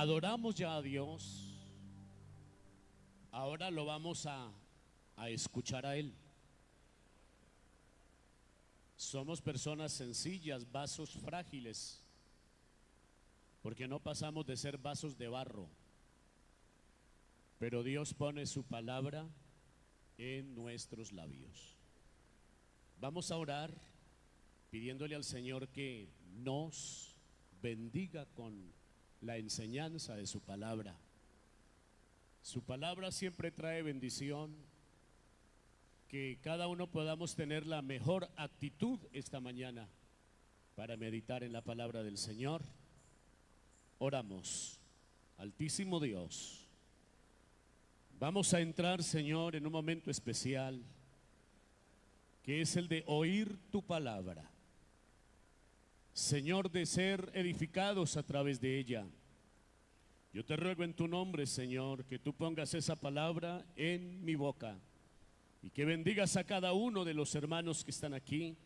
Adoramos ya a Dios, ahora lo vamos a escuchar a Él. Somos personas sencillas, vasos frágiles, porque no pasamos de ser vasos de barro, pero Dios pone su palabra en nuestros labios. Vamos a orar pidiéndole al Señor que nos bendiga con la enseñanza de su palabra. Su palabra siempre trae bendición, que cada uno podamos tener la mejor actitud esta mañana para meditar en la palabra del Señor. Oramos. Altísimo Dios, vamos a entrar, Señor, en un momento especial, que es el de oír tu palabra. Señor, de ser edificados a través de ella. Yo te ruego en tu nombre, Señor, que tú pongas esa palabra en mi boca y que bendigas a cada uno de los hermanos que están aquí,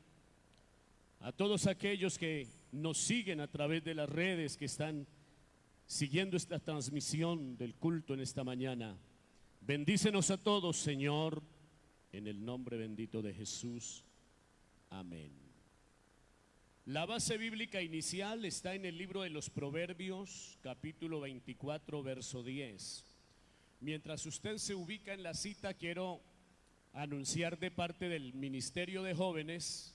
a todos aquellos que nos siguen a través de las redes, que están siguiendo esta transmisión del culto en esta mañana. Bendícenos a todos, Señor, en el nombre bendito de Jesús. Amén. La base bíblica inicial está en el libro de los Proverbios, capítulo 24, verso 10. Mientras usted se ubica en la cita, quiero anunciar de parte del Ministerio de Jóvenes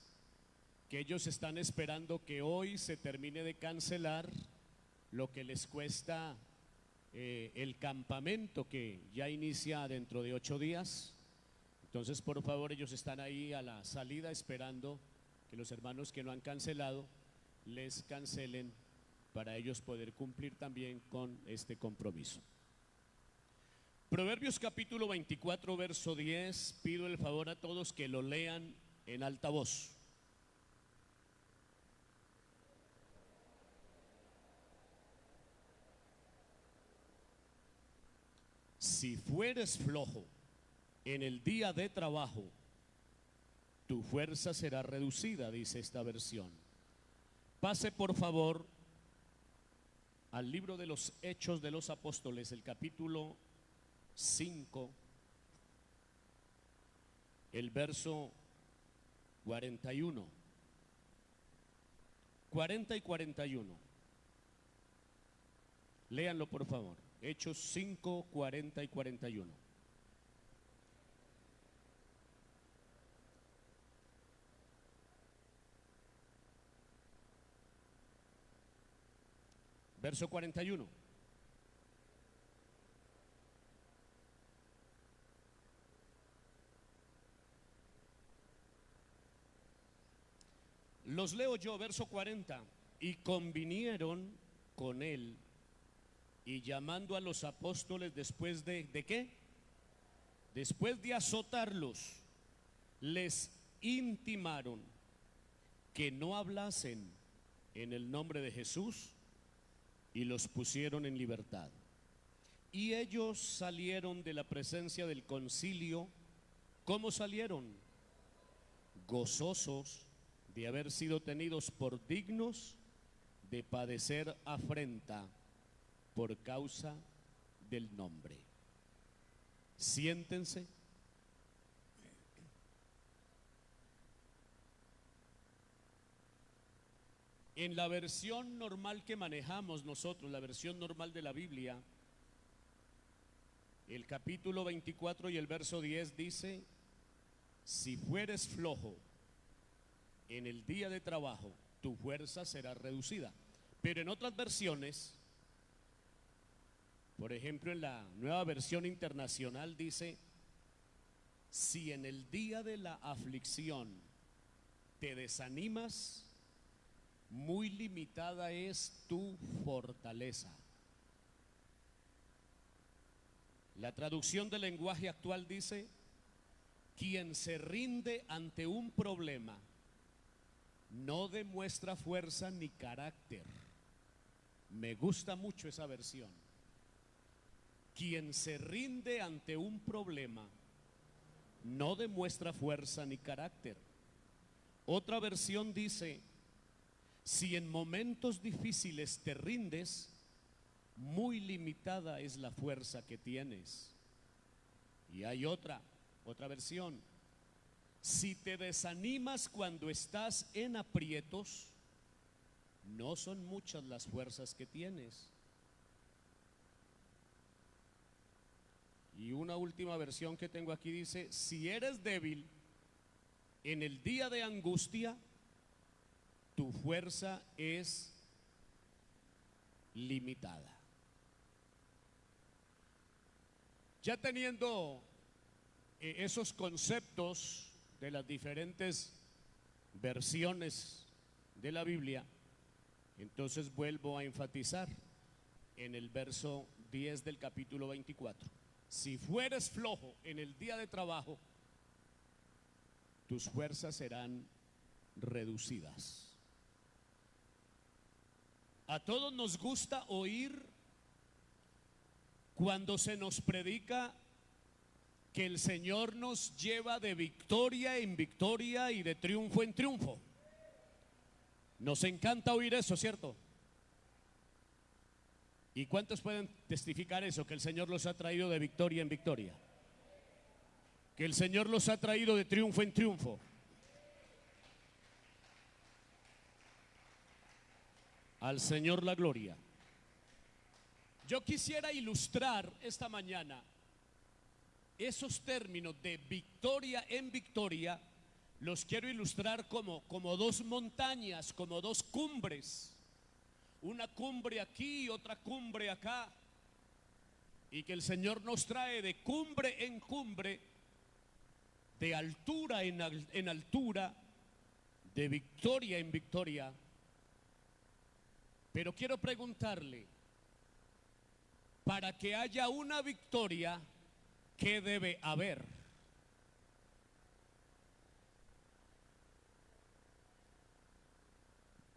que ellos están esperando que hoy se termine de cancelar lo que les cuesta el campamento que ya inicia dentro de 8 días. Entonces, por favor, ellos están ahí a la salida esperando que los hermanos que no han cancelado les cancelen para ellos poder cumplir también con este compromiso. Proverbios capítulo 24, verso 10, pido el favor a todos que lo lean en alta voz. Si fueres flojo en el día de trabajo, tu fuerza será reducida, dice esta versión. Pase por favor al libro de los Hechos de los Apóstoles, el capítulo 5, el verso 41. 40 y 41. Léanlo por favor. Hechos 5, 40 y 41. Verso 41. Los leo yo, verso 40. Y convinieron con él, y llamando a los apóstoles después ¿de qué? Después de azotarlos, les intimaron que no hablasen en el nombre de Jesús, y los pusieron en libertad. Y ellos salieron de la presencia del concilio. ¿Cómo salieron? Gozosos de haber sido tenidos por dignos de padecer afrenta por causa del nombre. Siéntense. En la versión normal que manejamos nosotros, la versión normal de la Biblia, el capítulo 24 y el verso 10 dice: si fueres flojo en el día de trabajo, tu fuerza será reducida. Pero en otras versiones, por ejemplo en la Nueva Versión Internacional, dice: si en el día de la aflicción te desanimas, muy limitada es tu fortaleza. La traducción del lenguaje actual dice: quien se rinde ante un problema no demuestra fuerza ni carácter. Me gusta mucho esa versión. Quien se rinde ante un problema no demuestra fuerza ni carácter. Otra versión dice: si en momentos difíciles te rindes, muy limitada es la fuerza que tienes. Y hay otra versión. Si te desanimas cuando estás en aprietos, no son muchas las fuerzas que tienes. Y una última versión que tengo aquí dice: si eres débil en el día de angustia, tu fuerza es limitada. Ya teniendo esos conceptos de las diferentes versiones de la Biblia, entonces vuelvo a enfatizar en el verso 10 del capítulo 24. Si fueres flojo en el día de trabajo, tus fuerzas serán reducidas. A todos nos gusta oír cuando se nos predica que el Señor nos lleva de victoria en victoria y de triunfo en triunfo. Nos encanta oír eso, ¿cierto? ¿Y cuántos pueden testificar eso? Que el Señor los ha traído de victoria en victoria, que el Señor los ha traído de triunfo en triunfo. Al Señor la gloria. Yo quisiera ilustrar esta mañana esos términos de victoria en victoria. Los quiero ilustrar como dos montañas, como dos cumbres. Una cumbre aquí y otra cumbre acá. Y que el Señor nos trae de cumbre en cumbre, de altura en altura, de victoria en victoria. Pero quiero preguntarle, para que haya una victoria, ¿qué debe haber?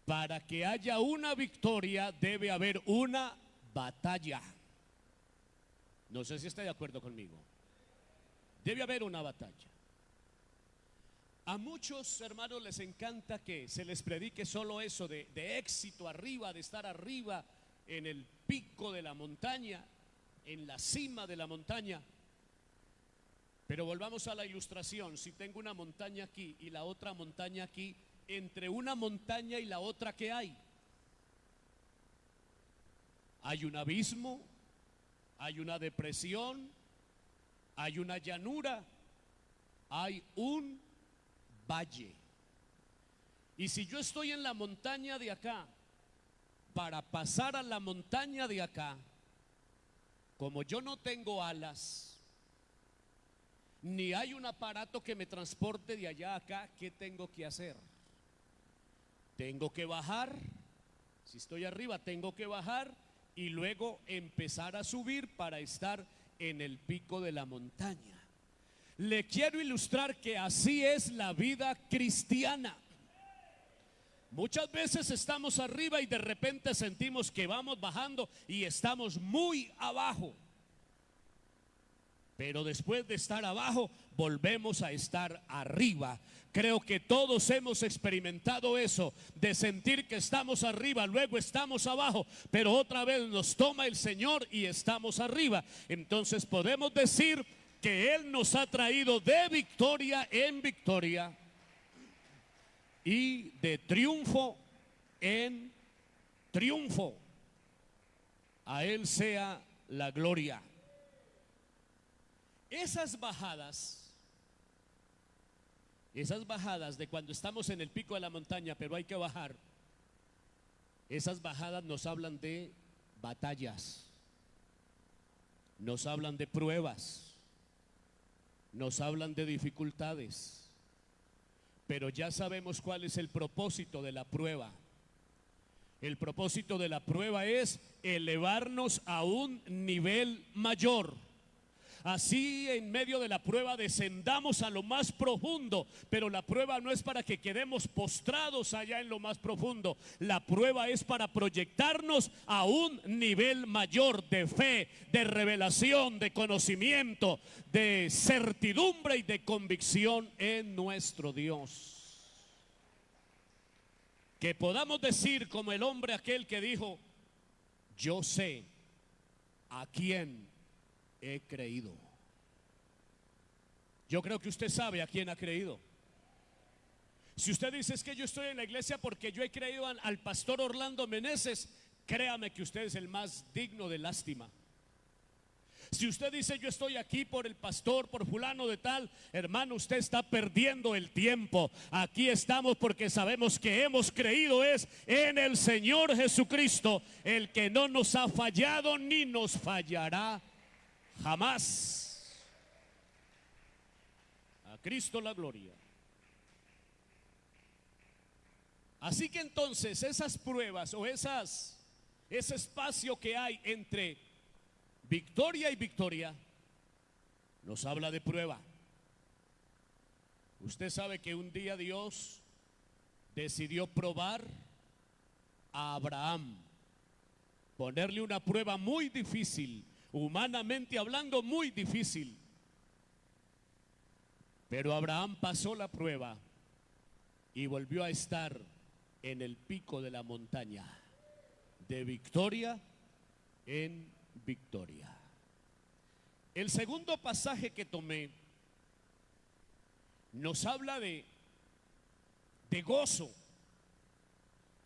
Para que haya una victoria debe haber una batalla. No sé si está de acuerdo conmigo. Debe haber una batalla. A muchos hermanos les encanta que se les predique solo eso de éxito arriba, de estar arriba en el pico de la montaña, en la cima de la montaña. Pero volvamos a la ilustración. Si tengo una montaña aquí y la otra montaña aquí, entre una montaña y la otra, ¿qué hay? Hay un abismo, hay una depresión, hay una llanura, hay un valle. Y si yo estoy en la montaña de acá, para pasar a la montaña de acá, como yo no tengo alas, ni hay un aparato que me transporte de allá a acá, ¿qué tengo que hacer? Tengo que bajar. Si estoy arriba, tengo que bajar y luego empezar a subir para estar en el pico de la montaña. Le quiero ilustrar que así es la vida cristiana. Muchas veces estamos arriba y de repente sentimos que vamos bajando y estamos muy abajo. Pero después de estar abajo, volvemos a estar arriba. Creo que todos hemos experimentado eso, de sentir que estamos arriba, luego estamos abajo, pero otra vez nos toma el Señor y estamos arriba. Entonces podemos decir que Él nos ha traído de victoria en victoria y de triunfo en triunfo. A Él sea la gloria. Esas bajadas de cuando estamos en el pico de la montaña, pero hay que bajar, esas bajadas nos hablan de batallas, nos hablan de pruebas, nos hablan de dificultades. Pero ya sabemos cuál es el propósito de la prueba. El propósito de la prueba es elevarnos a un nivel mayor. Así en medio de la prueba descendamos a lo más profundo, pero la prueba no es para que quedemos postrados allá en lo más profundo. La prueba es para proyectarnos a un nivel mayor de fe, de revelación, de conocimiento, de certidumbre y de convicción en nuestro Dios. Que podamos decir como el hombre aquel que dijo: yo sé ¿a quién he creído? Yo creo que usted sabe a quién ha creído. Si usted dice es que yo estoy en la iglesia porque yo he creído al pastor Orlando Meneses, créame que usted es el más digno de lástima. Si usted dice yo estoy aquí por el pastor, por fulano de tal, hermano, usted está perdiendo el tiempo. Aquí estamos porque sabemos que hemos creído es en el Señor Jesucristo, el que no nos ha fallado ni nos fallará jamás. A Cristo la gloria. Así que entonces esas pruebas o ese espacio que hay entre victoria y victoria nos habla de prueba. Usted sabe que un día Dios decidió probar a Abraham, ponerle una prueba muy difícil, humanamente hablando muy difícil. Pero Abraham pasó la prueba y volvió a estar en el pico de la montaña, de victoria en victoria. El segundo pasaje que tomé nos habla de gozo.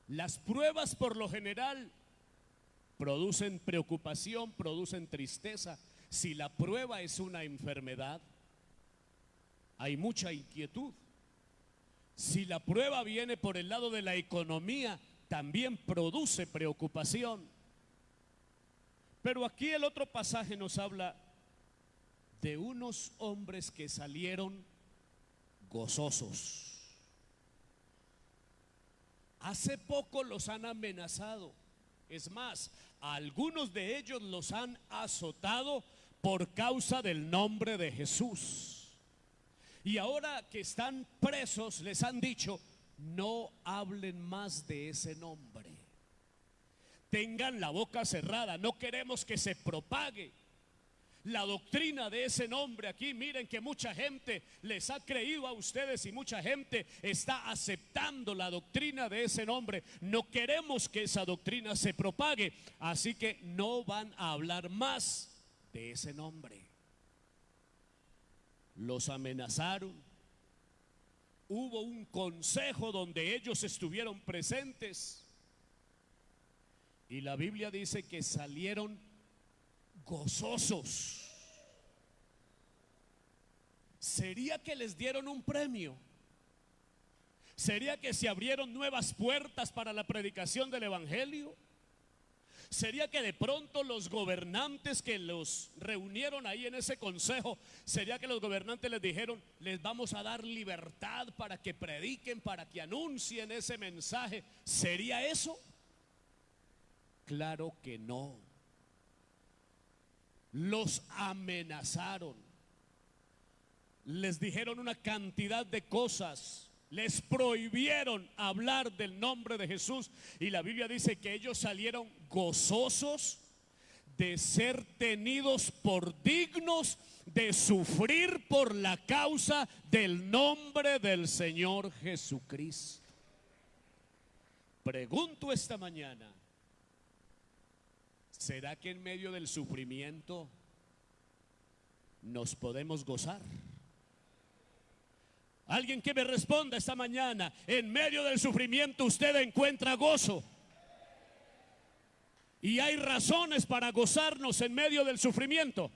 Las pruebas por lo general producen preocupación, producen tristeza. Si la prueba es una enfermedad, hay mucha inquietud. Si la prueba viene por el lado de la economía, también produce preocupación. Pero aquí el otro pasaje nos habla de unos hombres que salieron gozosos. Hace poco los han amenazado. Es más, a algunos de ellos los han azotado por causa del nombre de Jesús. Y ahora que están presos, les han dicho, no hablen más de ese nombre. Tengan la boca cerrada, no queremos que se propague la doctrina de ese nombre aquí. Miren que mucha gente les ha creído a ustedes y mucha gente está aceptando la doctrina de ese nombre. No queremos que esa doctrina se propague, así que no van a hablar más de ese nombre. Los amenazaron. Hubo un consejo donde ellos estuvieron presentes y la Biblia dice que salieron gozosos. ¿Sería que les dieron un premio? ¿Sería que se abrieron nuevas puertas para la predicación del evangelio? ¿Sería que de pronto los gobernantes que los reunieron ahí en ese consejo, sería que los gobernantes les dijeron, les vamos a dar libertad para que prediquen, para que anuncien ese mensaje? ¿Sería eso? Claro que no. Los amenazaron, les dijeron una cantidad de cosas, les prohibieron hablar del nombre de Jesús, y la Biblia dice que ellos salieron gozosos de ser tenidos por dignos de sufrir por la causa del nombre del Señor Jesucristo. Pregunto esta mañana, ¿será que en medio del sufrimiento nos podemos gozar? Alguien que me responda esta mañana, en medio del sufrimiento usted encuentra gozo. Y hay razones para gozarnos en medio del sufrimiento.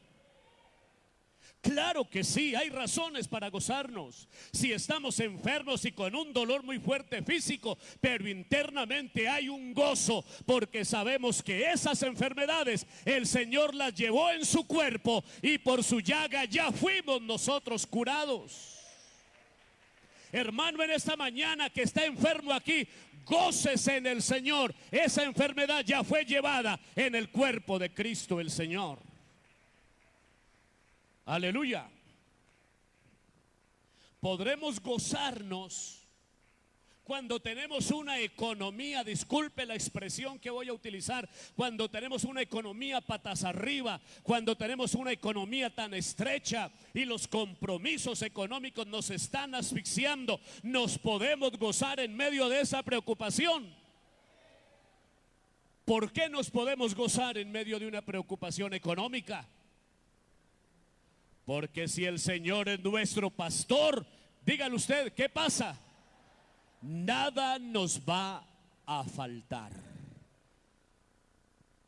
Claro que sí, hay razones para gozarnos. Si estamos enfermos y con un dolor muy fuerte físico, pero internamente hay un gozo, porque sabemos que esas enfermedades el Señor las llevó en su cuerpo y por su llaga ya fuimos nosotros curados. Hermano, en esta mañana que está enfermo aquí, gócese en el Señor. Esa enfermedad ya fue llevada en el cuerpo de Cristo el Señor. Aleluya. Podremos gozarnos cuando tenemos una economía, disculpe la expresión que voy a utilizar, cuando tenemos una economía patas arriba, cuando tenemos una economía tan estrecha y los compromisos económicos nos están asfixiando, nos podemos gozar en medio de esa preocupación. ¿Por qué nos podemos gozar en medio de una preocupación económica? Porque si el Señor es nuestro pastor, dígale usted, ¿qué pasa? Nada nos va a faltar.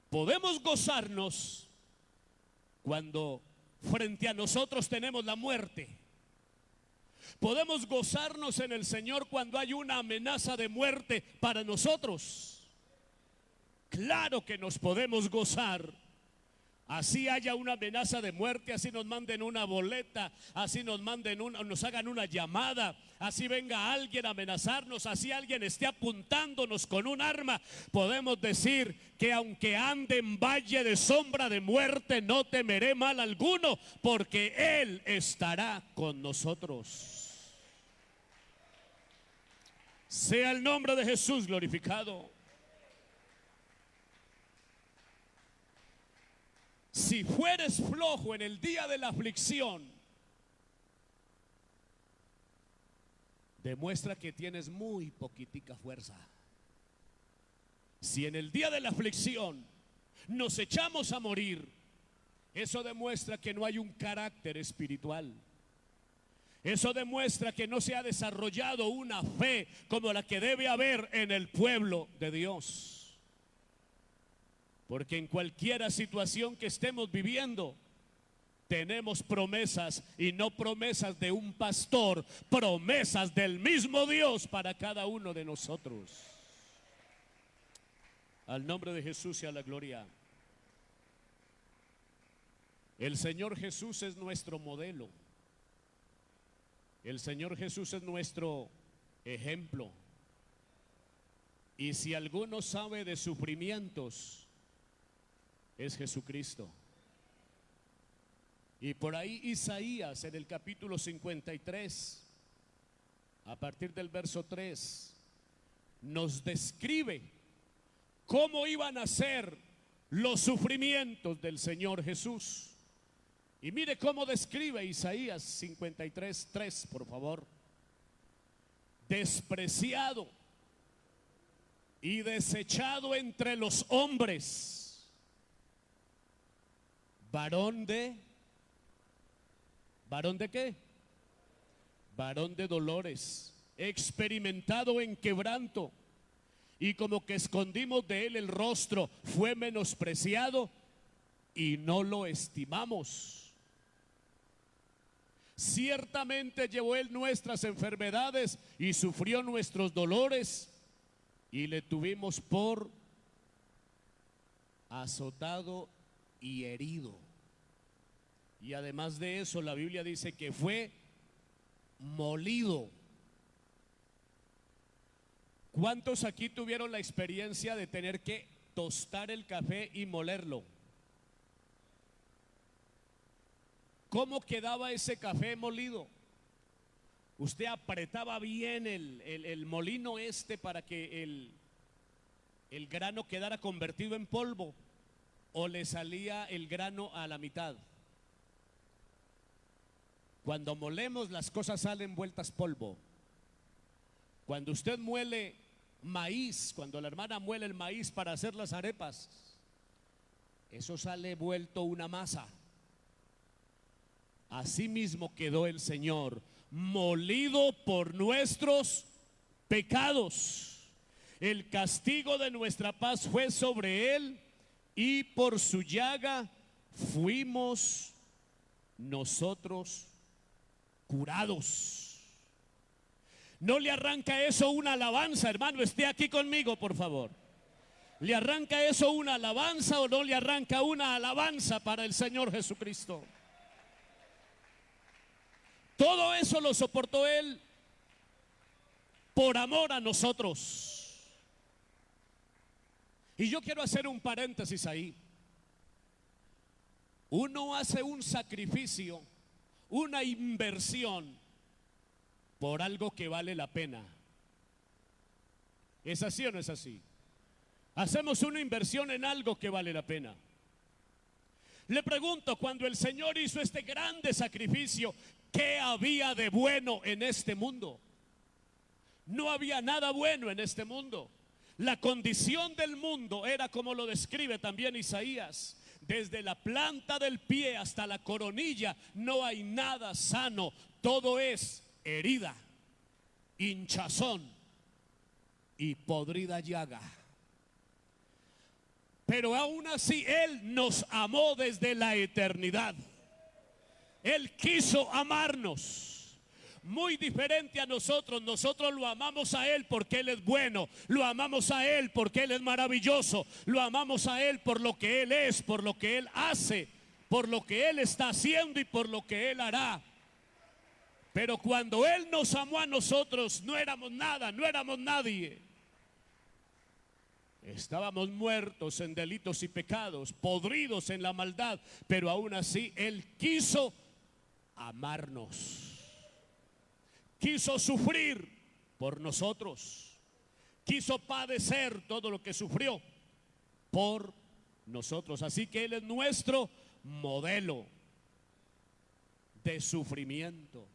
Podemos gozarnos cuando frente a nosotros tenemos la muerte. Podemos gozarnos en el Señor cuando hay una amenaza de muerte para nosotros. Claro que nos podemos gozar. Así haya una amenaza de muerte, así nos manden una boleta, así nos hagan una llamada, así venga alguien a amenazarnos, así alguien esté apuntándonos con un arma, podemos decir que aunque ande en valle de sombra de muerte, no temeré mal alguno, porque Él estará con nosotros. Sea el nombre de Jesús glorificado. Si fueres flojo en el día de la aflicción, demuestra que tienes muy poquitica fuerza. Si en el día de la aflicción nos echamos a morir, eso demuestra que no hay un carácter espiritual. Eso demuestra que no se ha desarrollado una fe como la que debe haber en el pueblo de Dios. Porque en cualquier situación que estemos viviendo, tenemos promesas, y no promesas de un pastor, promesas del mismo Dios para cada uno de nosotros. Al nombre de Jesús sea la gloria. El Señor Jesús es nuestro modelo. El Señor Jesús es nuestro ejemplo. Y si alguno sabe de sufrimientos, es Jesucristo. Y por ahí Isaías en el capítulo 53, a partir del verso 3, nos describe cómo iban a ser los sufrimientos del Señor Jesús. Y mire cómo describe Isaías 53, 3, por favor. Despreciado y desechado entre los hombres, ¿varón de qué? Varón de dolores, experimentado en quebranto, y como que escondimos de él el rostro, fue menospreciado y no lo estimamos. Ciertamente llevó él nuestras enfermedades y sufrió nuestros dolores, y le tuvimos por azotado y herido. Y además de eso, la Biblia dice que fue molido. ¿Cuántos aquí tuvieron la experiencia de tener que tostar el café y molerlo? ¿Cómo quedaba ese café molido? Usted apretaba bien el molino para que el grano quedara convertido en polvo, o le salía el grano a la mitad. Cuando molemos, las cosas salen vueltas polvo. Cuando usted muele maíz, cuando la hermana muele el maíz para hacer las arepas, eso sale vuelto una masa. Así mismo quedó el Señor, molido por nuestros pecados. El castigo de nuestra paz fue sobre él, y por su llaga fuimos nosotros curados. ¿No le arranca eso una alabanza, hermano? Esté aquí conmigo, por favor. ¿Le arranca eso una alabanza o no le arranca una alabanza para el Señor Jesucristo? Todo eso lo soportó él por amor a nosotros. Y yo quiero hacer un paréntesis ahí. Uno hace un sacrificio, una inversión por algo que vale la pena. ¿Es así o no es así? Hacemos una inversión en algo que vale la pena. Le pregunto, cuando el Señor hizo este grande sacrificio, ¿qué había de bueno en este mundo? No había nada bueno en este mundo. La condición del mundo era como lo describe también Isaías. Desde la planta del pie hasta la coronilla no hay nada sano. Todo es herida, hinchazón y podrida llaga. Pero aún así Él nos amó desde la eternidad. Él quiso amarnos. Muy diferente a nosotros. Nosotros lo amamos a Él porque Él es bueno. Lo amamos a Él porque Él es maravilloso. Lo amamos a Él por lo que Él es, por lo que Él hace, por lo que Él está haciendo y por lo que Él hará. Pero cuando Él nos amó a nosotros, no éramos nada, no éramos nadie. Estábamos muertos en delitos y pecados, podridos en la maldad, pero aún así Él quiso amarnos. Quiso sufrir por nosotros. Quiso padecer todo lo que sufrió por nosotros. Así que Él es nuestro modelo de sufrimiento.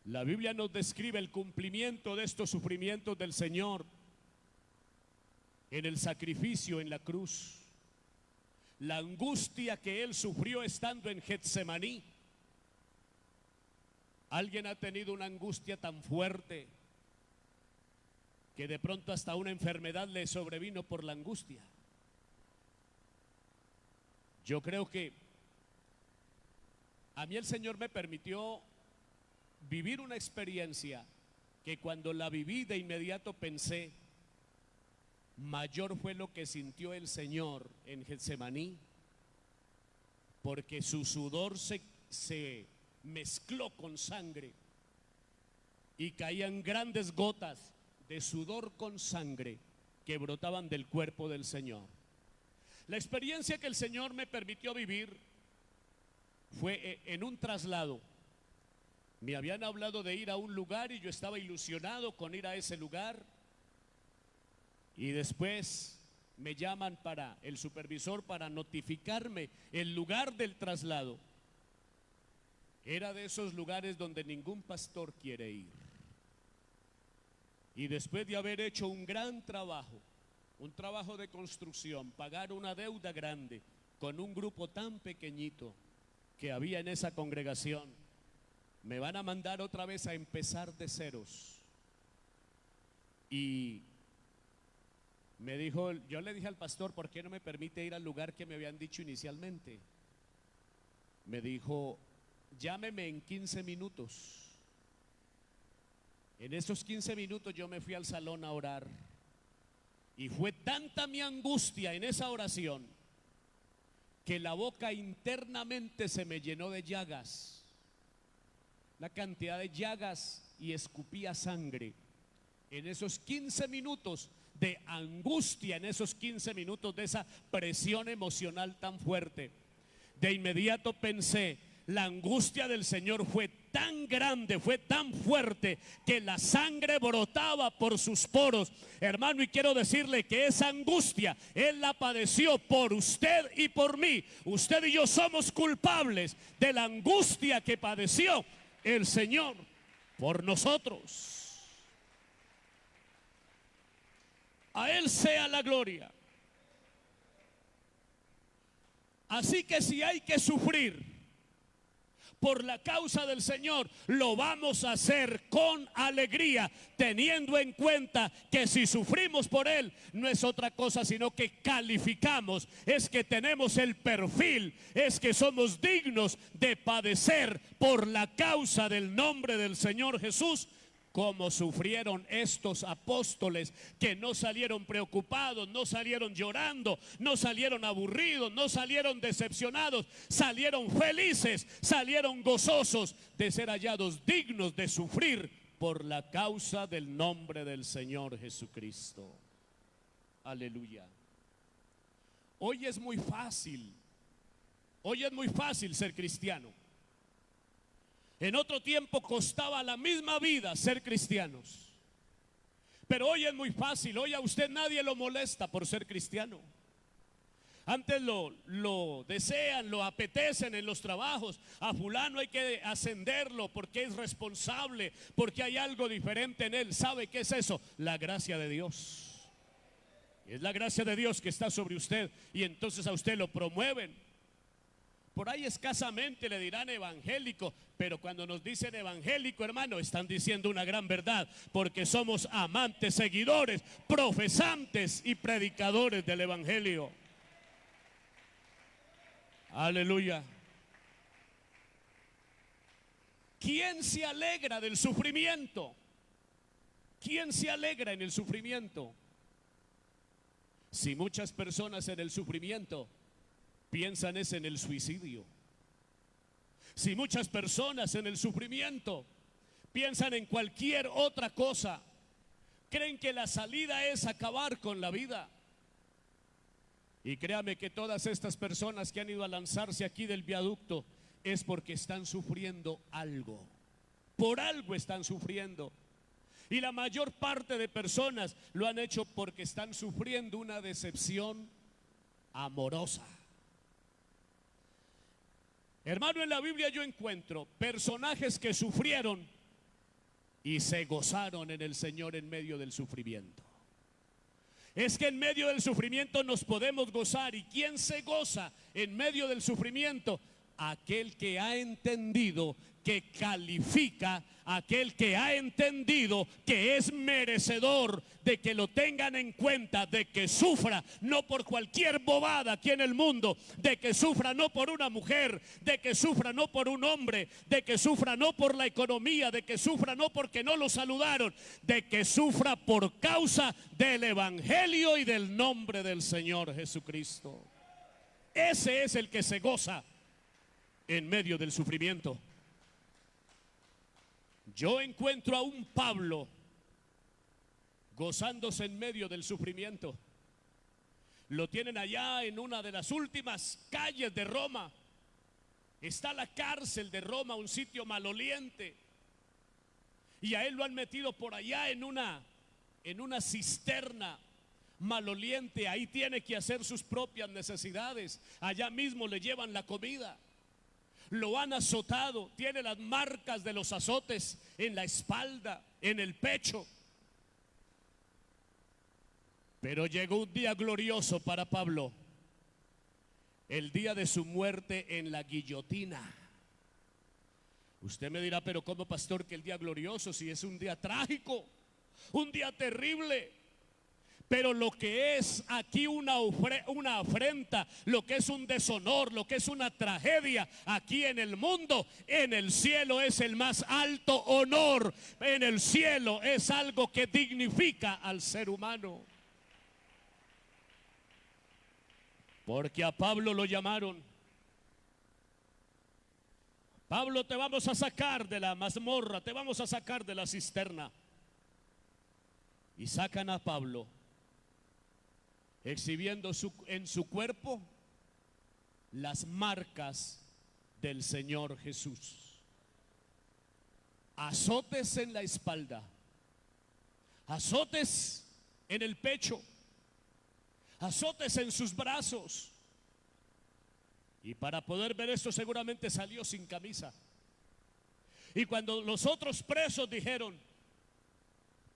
La Biblia nos describe el cumplimiento de estos sufrimientos del Señor en el sacrificio en la cruz. La angustia que Él sufrió estando en Getsemaní. ¿Alguien ha tenido una angustia tan fuerte que de pronto hasta una enfermedad le sobrevino por la angustia? Yo creo que a mí el Señor me permitió vivir una experiencia que cuando la viví de inmediato pensé, mayor fue lo que sintió el Señor en Getsemaní, porque su sudor se mezcló con sangre y caían grandes gotas de sudor con sangre que brotaban del cuerpo del Señor. La experiencia que el Señor me permitió vivir fue en un traslado. Me habían hablado de ir a un lugar y yo estaba ilusionado con ir a ese lugar, y después me llaman para el supervisor para notificarme el lugar del traslado. Era de esos lugares donde ningún pastor quiere ir. Y después de haber hecho un gran trabajo, un trabajo de construcción, pagar una deuda grande con un grupo tan pequeñito que había en esa congregación, me van a mandar otra vez a empezar de ceros. Y me dijo, yo le dije al pastor, ¿por qué no me permite ir al lugar que me habían dicho inicialmente? Me dijo, llámeme en 15 minutos. En esos 15 minutos yo me fui al salón a orar. Y fue tanta mi angustia en esa oración que la boca internamente se me llenó de llagas. Una cantidad de llagas, y escupía sangre. En esos 15 minutos de angustia, en esos 15 minutos de esa presión emocional tan fuerte, de inmediato pensé, la angustia del Señor fue tan grande, fue tan fuerte, que la sangre brotaba por sus poros. Hermano, y quiero decirle que esa angustia Él la padeció por usted y por mí. Usted y yo somos culpables de la angustia que padeció el Señor por nosotros. A Él sea la gloria. Así que si hay que sufrir por la causa del Señor, lo vamos a hacer con alegría, teniendo en cuenta que si sufrimos por Él, no es otra cosa sino que calificamos, es que tenemos el perfil, es que somos dignos de padecer por la causa del nombre del Señor Jesús, como sufrieron estos apóstoles, que no salieron preocupados, no salieron llorando, no salieron aburridos, no salieron decepcionados, salieron felices, salieron gozosos de ser hallados dignos de sufrir por la causa del nombre del Señor Jesucristo. Aleluya. Hoy es muy fácil ser cristiano. En otro tiempo costaba la misma vida ser cristianos. Pero hoy es muy fácil. Hoy a usted nadie lo molesta por ser cristiano. Antes lo desean, lo apetecen en los trabajos. A fulano hay que ascenderlo porque es responsable, porque hay algo diferente en él. ¿Sabe qué es eso? La gracia de Dios. Es la gracia de Dios que está sobre usted y entonces a usted lo promueven. Por ahí escasamente le dirán evangélico, pero cuando nos dicen evangélico, hermano, están diciendo una gran verdad, porque somos amantes, seguidores, profesantes y predicadores del evangelio. Aleluya. ¿Quién se alegra del sufrimiento? ¿Quién se alegra en el sufrimiento? Si muchas personas en el sufrimiento piensan es en el suicidio. Si muchas personas en el sufrimiento piensan en cualquier otra cosa, creen que la salida es acabar con la vida. Y créame que todas estas personas que han ido a lanzarse aquí del viaducto es porque están sufriendo algo. Por algo están sufriendo. Y la mayor parte de personas lo han hecho porque están sufriendo una decepción amorosa. Hermano, en la Biblia yo encuentro personajes que sufrieron y se gozaron en el Señor en medio del sufrimiento. Es que en medio del sufrimiento nos podemos gozar. ¿Y quién se goza en medio del sufrimiento? Aquel que ha entendido que califica, aquel que ha entendido que es merecedor de que lo tengan en cuenta, de que sufra no por cualquier bobada aquí en el mundo, de que sufra no por una mujer, de que sufra no por un hombre, de que sufra no por la economía, de que sufra no porque no lo saludaron, de que sufra por causa del evangelio y del nombre del Señor Jesucristo. Ese es el que se goza en medio del sufrimiento. Yo encuentro a un Pablo gozándose en medio del sufrimiento. Lo tienen allá en una de las últimas calles de Roma. Está la cárcel de Roma, un sitio maloliente. Y a él lo han metido por allá en una cisterna maloliente. Ahí tiene que hacer sus propias necesidades. Allá mismo le llevan la comida. Lo han azotado, tiene las marcas de los azotes en la espalda, en el pecho. Pero llegó un día glorioso para Pablo, el día de su muerte en la guillotina. Usted me dirá, pero ¿cómo, pastor, que el día glorioso si es un día trágico, un día terrible? Pero lo que es aquí una afrenta, lo que es un deshonor, lo que es una tragedia aquí en el mundo, en el cielo es el más alto honor. En el cielo es algo que dignifica al ser humano. Porque a Pablo lo llamaron: Pablo, te vamos a sacar de la mazmorra, te vamos a sacar de la cisterna. Y sacan a Pablo exhibiendo en su cuerpo las marcas del Señor Jesús. Azotes en la espalda, azotes en el pecho, azotes en sus brazos. Y para poder ver esto seguramente salió sin camisa. Y cuando los otros presos dijeron: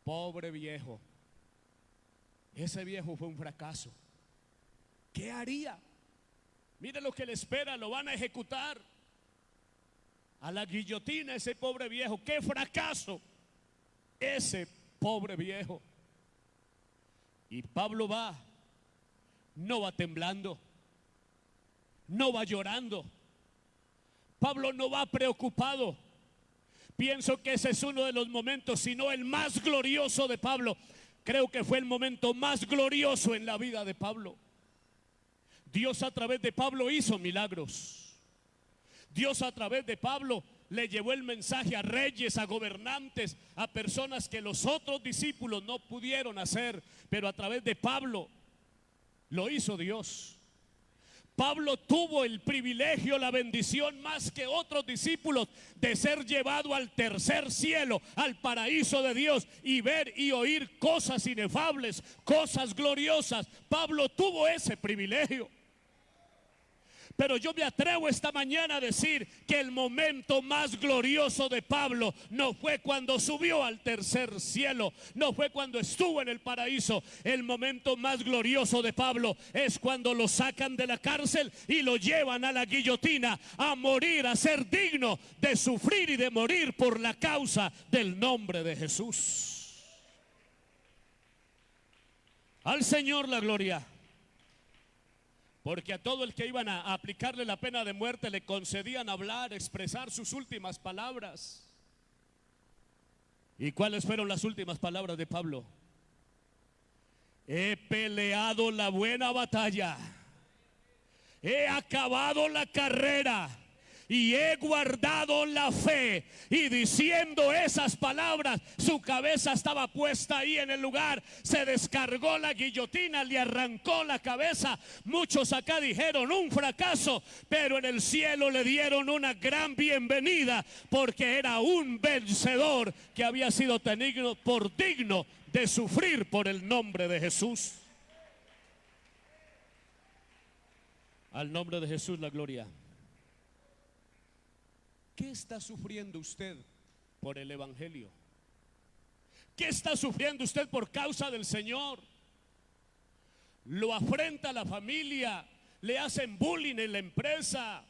pobre viejo, ese viejo fue un fracaso, ¿qué haría? Mire lo que le espera, lo van a ejecutar a la guillotina, ese pobre viejo. ¡Qué fracaso! Ese pobre viejo. Y Pablo no va temblando, no va llorando. Pablo no va preocupado. Pienso que ese es uno de los momentos, si no el más glorioso de Pablo. Creo que fue el momento más glorioso en la vida de Pablo. Dios a través de Pablo hizo milagros. Dios a través de Pablo le llevó el mensaje a reyes, a gobernantes, a personas que los otros discípulos no pudieron hacer, pero a través de Pablo lo hizo Dios. Pablo tuvo el privilegio, la bendición más que otros discípulos de ser llevado al tercer cielo, al paraíso de Dios, y ver y oír cosas inefables, cosas gloriosas. Pablo tuvo ese privilegio. Pero yo me atrevo esta mañana a decir que el momento más glorioso de Pablo no fue cuando subió al tercer cielo, no fue cuando estuvo en el paraíso. El momento más glorioso de Pablo es cuando lo sacan de la cárcel y lo llevan a la guillotina a morir, a ser digno de sufrir y de morir por la causa del nombre de Jesús. Al Señor la gloria. Porque a todo el que iban a aplicarle la pena de muerte le concedían hablar, expresar sus últimas palabras. ¿Y cuáles fueron las últimas palabras de Pablo? He peleado la buena batalla, he acabado la carrera y he guardado la fe. Y diciendo esas palabras, su cabeza estaba puesta ahí en el lugar. Se descargó la guillotina, le arrancó la cabeza. Muchos acá dijeron un fracaso, pero en el cielo le dieron una gran bienvenida, porque era un vencedor que había sido tenido por digno de sufrir por el nombre de Jesús. Al nombre de Jesús la gloria. ¿Qué está sufriendo usted por el evangelio? ¿Qué está sufriendo usted por causa del Señor? Lo afrenta la familia, le hacen bullying en la empresa,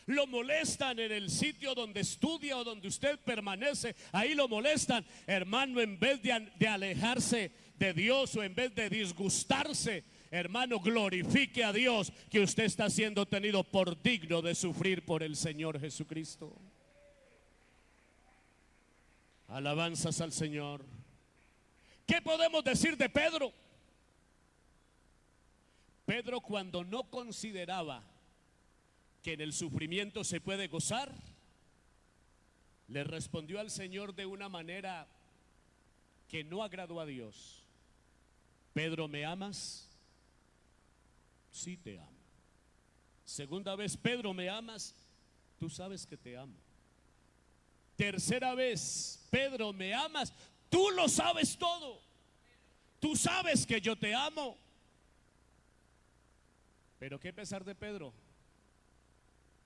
lo molestan en el sitio donde estudia o donde usted permanece, ahí lo molestan. Hermano, en vez de alejarse de Dios o en vez de disgustarse, hermano, glorifique a Dios que usted está siendo tenido por digno de sufrir por el Señor Jesucristo. Alabanzas al Señor. ¿Qué podemos decir de Pedro? Pedro, cuando no consideraba que en el sufrimiento se puede gozar, le respondió al Señor de una manera que no agradó a Dios. Pedro, ¿me amas? Sí, te amo. Segunda vez, Pedro, ¿me amas? Tú sabes que te amo. Tercera vez, Pedro, ¿me amas? Tú lo sabes todo. Tú sabes que yo te amo. Pero qué pesar de Pedro,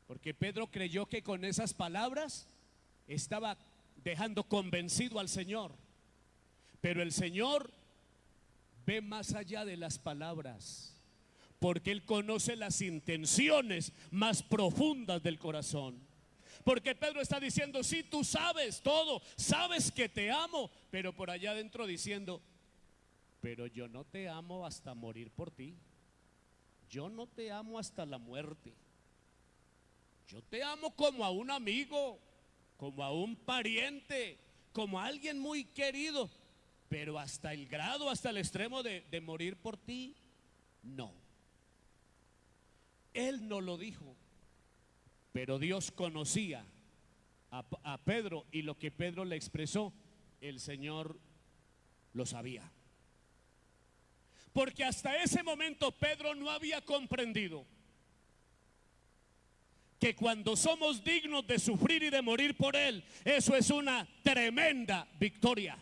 porque Pedro creyó que con esas palabras estaba dejando convencido al Señor. Pero el Señor ve más allá de las palabras, porque Él conoce las intenciones más profundas del corazón. Porque Pedro está diciendo, sí, tú sabes todo, sabes que te amo, pero por allá adentro diciendo, pero yo no te amo hasta morir por ti. Yo no te amo hasta la muerte. Yo te amo como a un amigo, como a un pariente, como a alguien muy querido, pero hasta el grado, hasta el extremo de morir por ti, no. Él no lo dijo, pero Dios conocía a Pedro, y lo que Pedro le expresó, el Señor lo sabía. Porque hasta ese momento Pedro no había comprendido que cuando somos dignos de sufrir y de morir por Él, eso es una tremenda victoria.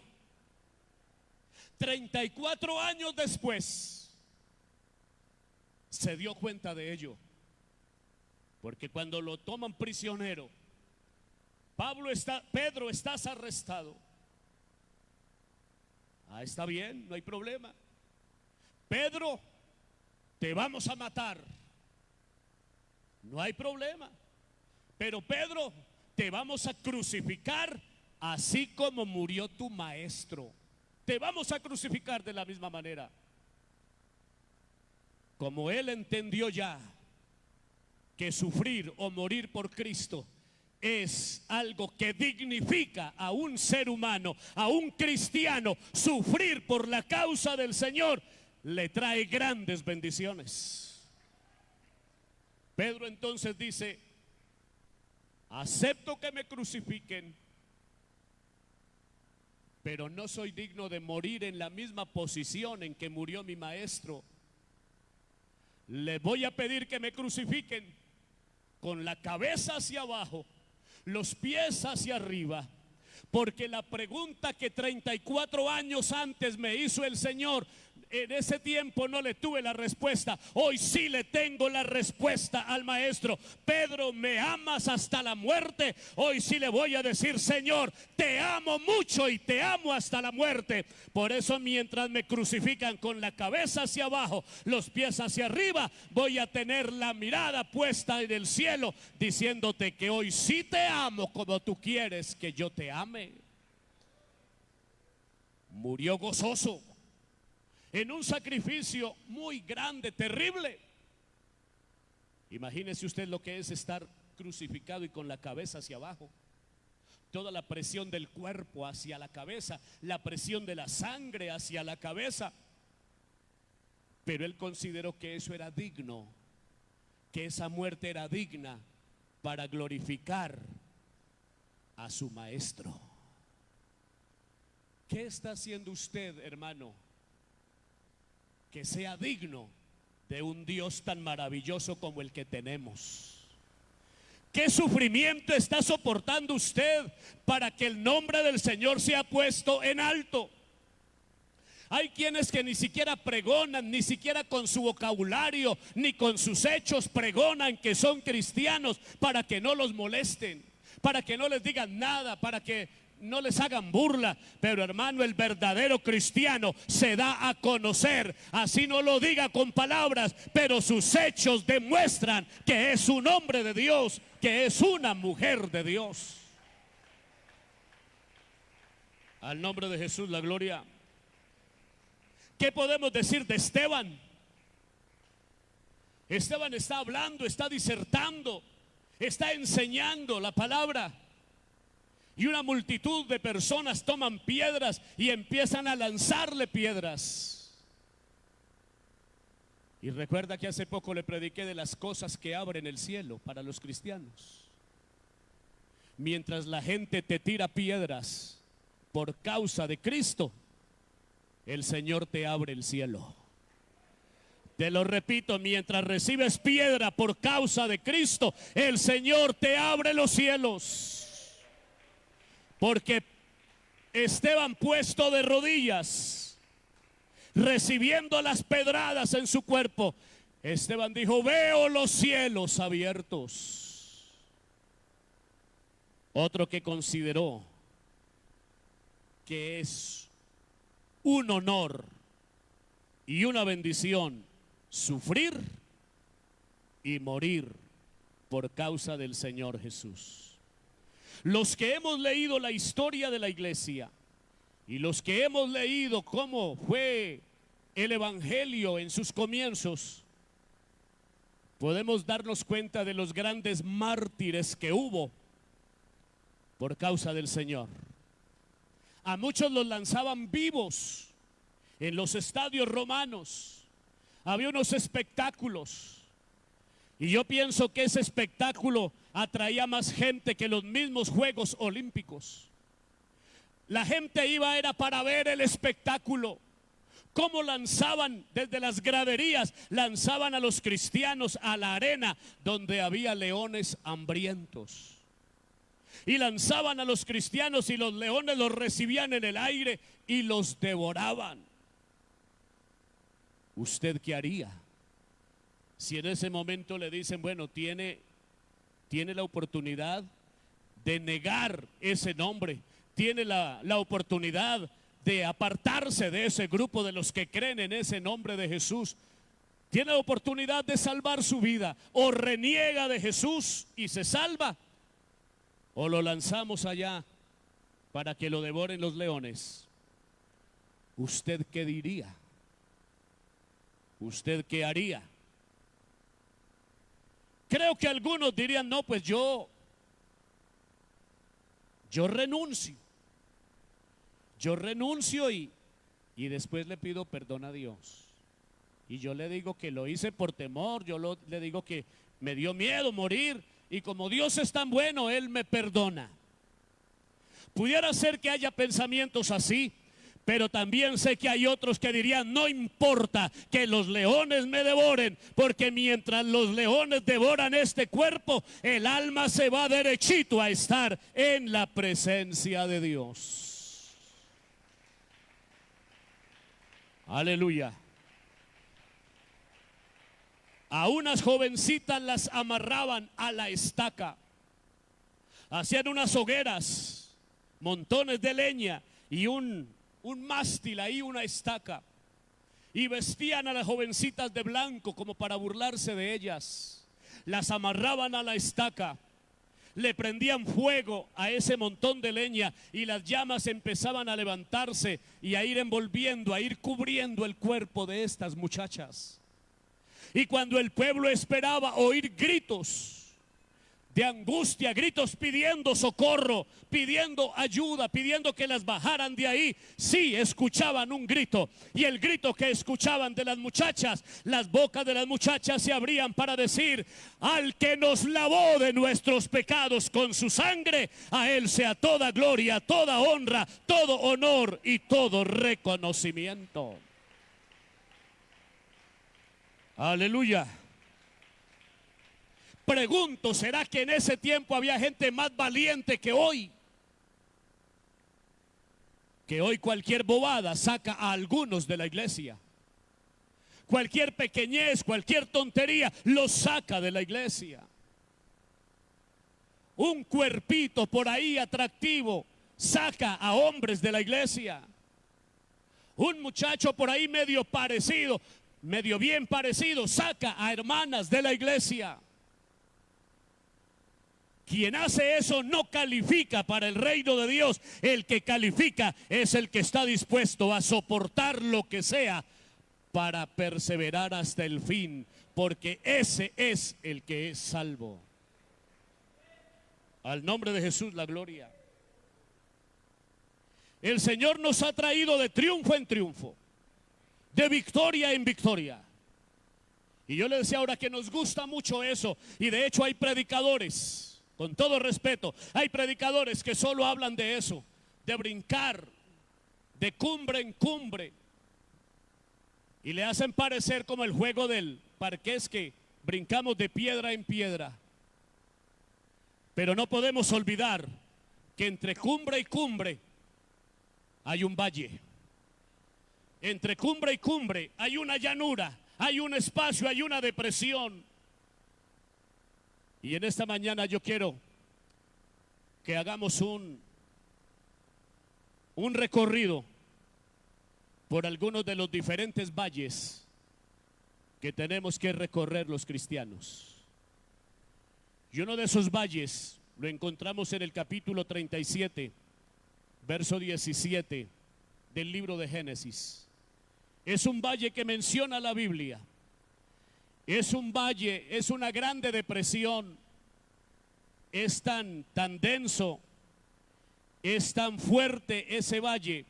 34 años después se dio cuenta de ello, porque cuando lo toman prisionero, Pedro, estás arrestado. Está bien, no hay problema. Pedro, te vamos a matar. No hay problema. Pero Pedro, te vamos a crucificar así como murió tu maestro. Te vamos a crucificar de la misma manera. Como él entendió ya que sufrir o morir por Cristo es algo que dignifica a un ser humano, a un cristiano, sufrir por la causa del Señor le trae grandes bendiciones. Pedro entonces dice, acepto que me crucifiquen, pero no soy digno de morir en la misma posición en que murió mi maestro. Le voy a pedir que me crucifiquen con la cabeza hacia abajo, los pies hacia arriba, porque la pregunta que 34 años antes me hizo el Señor, en ese tiempo no le tuve la respuesta. Hoy sí le tengo la respuesta al maestro. Pedro, ¿me amas hasta la muerte? Hoy sí le voy a decir, Señor, te amo mucho y te amo hasta la muerte. Por eso mientras me crucifican con la cabeza hacia abajo, los pies hacia arriba, voy a tener la mirada puesta en el cielo, diciéndote que hoy sí te amo como tú quieres que yo te ame. Murió gozoso en un sacrificio muy grande, terrible. Imagínese usted lo que es estar crucificado y con la cabeza hacia abajo. Toda la presión del cuerpo hacia la cabeza, la presión de la sangre hacia la cabeza. Pero él consideró que eso era digno, que esa muerte era digna para glorificar a su maestro. ¿Qué está haciendo usted, hermano, que sea digno de un Dios tan maravilloso como el que tenemos? ¿Qué sufrimiento está soportando usted para que el nombre del Señor sea puesto en alto? Hay quienes que ni siquiera pregonan, ni siquiera con su vocabulario, ni con sus hechos pregonan que son cristianos para que no los molesten, para que no les digan nada, para que no les hagan burla. Pero hermano, el verdadero cristiano se da a conocer, así no lo diga con palabras, pero sus hechos demuestran que es un hombre de Dios, que es una mujer de Dios. Al nombre de Jesús la gloria. ¿Qué podemos decir de Esteban? Esteban está hablando, está disertando, está enseñando la palabra. Y una multitud de personas toman piedras y empiezan a lanzarle piedras. Y recuerda que hace poco le prediqué de las cosas que abren el cielo para los cristianos. Mientras la gente te tira piedras por causa de Cristo, el Señor te abre el cielo. Te lo repito, mientras recibes piedra por causa de Cristo, el Señor te abre los cielos. Porque Esteban, puesto de rodillas, recibiendo las pedradas en su cuerpo, Esteban dijo: veo los cielos abiertos. Otro que consideró que es un honor y una bendición sufrir y morir por causa del Señor Jesús. Los que hemos leído la historia de la iglesia y los que hemos leído cómo fue el evangelio en sus comienzos, podemos darnos cuenta de los grandes mártires que hubo por causa del Señor. A muchos los lanzaban vivos en los estadios romanos. Había unos espectáculos. Y yo pienso que ese espectáculo atraía más gente que los mismos Juegos Olímpicos. La gente iba era para ver el espectáculo. Cómo lanzaban desde las graderías, lanzaban a los cristianos a la arena donde había leones hambrientos. Y lanzaban a los cristianos y los leones los recibían en el aire y los devoraban. ¿Usted qué haría si en ese momento le dicen, bueno, tiene la oportunidad de negar ese nombre, tiene la oportunidad de apartarse de ese grupo de los que creen en ese nombre de Jesús, tiene la oportunidad de salvar su vida, o reniega de Jesús y se salva, o lo lanzamos allá para que lo devoren los leones? ¿Usted qué diría? ¿Usted qué haría? Creo que algunos dirían, no, pues yo renuncio. Yo renuncio y después le pido perdón a Dios. Y yo le digo que lo hice por temor, le digo que me dio miedo morir. Y como Dios es tan bueno, Él me perdona. Pudiera ser que haya pensamientos así, pero también sé que hay otros que dirían, no importa que los leones me devoren, porque mientras los leones devoran este cuerpo, el alma se va derechito a estar en la presencia de Dios. Aleluya. A unas jovencitas las amarraban a la estaca. Hacían unas hogueras, montones de leña y un mástil ahí, una estaca. Y vestían a las jovencitas de blanco como para burlarse de ellas. Las amarraban a la estaca. Le prendían fuego a ese montón de leña y las llamas empezaban a levantarse y a ir envolviendo, a ir cubriendo el cuerpo de estas muchachas. Y cuando el pueblo esperaba oír gritos de angustia, gritos pidiendo socorro, pidiendo ayuda, pidiendo que las bajaran de ahí, sí escuchaban un grito. Y el grito que escuchaban de las muchachas, las bocas de las muchachas se abrían para decir: al que nos lavó de nuestros pecados con su sangre, a él sea toda gloria, toda honra, todo honor y todo reconocimiento. Aleluya. Pregunto, ¿será que en ese tiempo había gente más valiente que hoy? Que hoy cualquier bobada saca a algunos de la iglesia. Cualquier pequeñez, cualquier tontería los saca de la iglesia. Un cuerpito por ahí atractivo saca a hombres de la iglesia. Un muchacho por ahí medio parecido, medio bien parecido, saca a hermanas de la iglesia. Quien hace eso no califica para el reino de Dios. El que califica es el que está dispuesto a soportar lo que sea para perseverar hasta el fin, porque ese es el que es salvo. Al nombre de Jesús la gloria. El Señor nos ha traído de triunfo en triunfo, de victoria en victoria. Y yo le decía ahora que nos gusta mucho eso, y de hecho hay predicadores, con todo respeto, hay predicadores que solo hablan de eso, de brincar de cumbre en cumbre, y le hacen parecer como el juego del parqués, que brincamos de piedra en piedra. Pero no podemos olvidar que entre cumbre y cumbre hay un valle. Entre cumbre y cumbre hay una llanura, hay un espacio, hay una depresión. Y en esta mañana yo quiero que hagamos un recorrido por algunos de los diferentes valles que tenemos que recorrer los cristianos. Y uno de esos valles lo encontramos en el capítulo 37, verso 17 del libro de Génesis. Es un valle que menciona la Biblia. Es un valle, es una grande depresión. Es tan denso, es tan fuerte ese valle,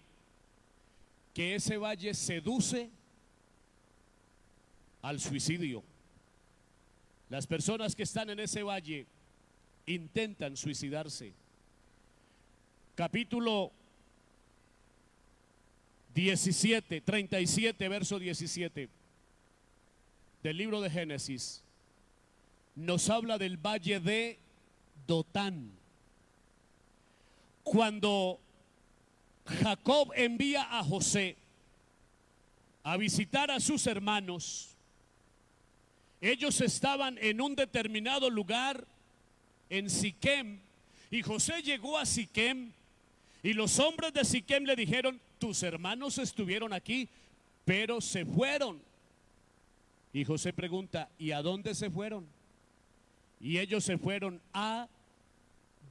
que ese valle seduce al suicidio. Las personas que están en ese valle intentan suicidarse. Capítulo 17, 37, verso 17 del libro de Génesis nos habla del valle de Dotán. Cuando Jacob envía a José a visitar a sus hermanos, ellos estaban en un determinado lugar en Siquem, y José llegó a Siquem, y los hombres de Siquem le dijeron: tus hermanos estuvieron aquí, pero se fueron. Y José pregunta: ¿y a dónde se fueron? Y ellos se fueron a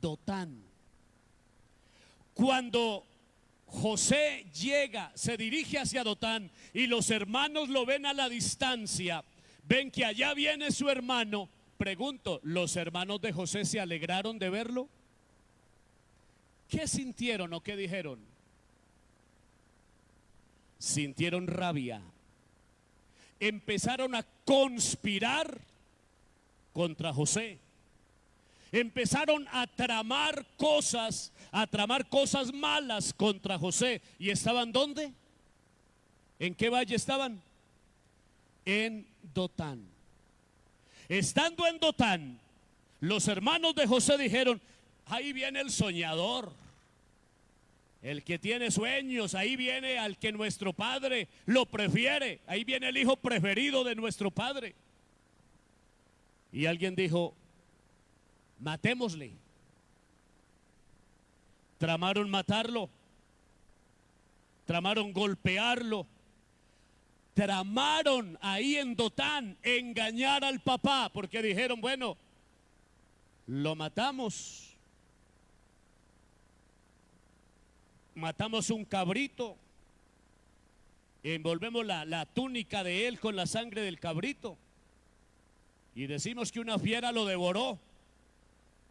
Dotán. Cuando José llega, se dirige hacia Dotán, y los hermanos lo ven a la distancia, ven que allá viene su hermano. Pregunto, ¿los hermanos de José se alegraron de verlo? ¿Qué sintieron o qué dijeron? Sintieron rabia. Empezaron a conspirar contra José. Empezaron a tramar cosas malas contra José. ¿Y estaban dónde? ¿En qué valle estaban? En Dotán. Estando en Dotán, los hermanos de José dijeron: ahí viene el soñador, el que tiene sueños, ahí viene al que nuestro padre lo prefiere, ahí viene el hijo preferido de nuestro padre. Y alguien dijo, matémosle. Tramaron matarlo, tramaron golpearlo, tramaron ahí en Dotán engañar al papá, porque dijeron, bueno, lo matamos, matamos un cabrito, envolvemos la túnica de él con la sangre del cabrito y decimos que una fiera lo devoró.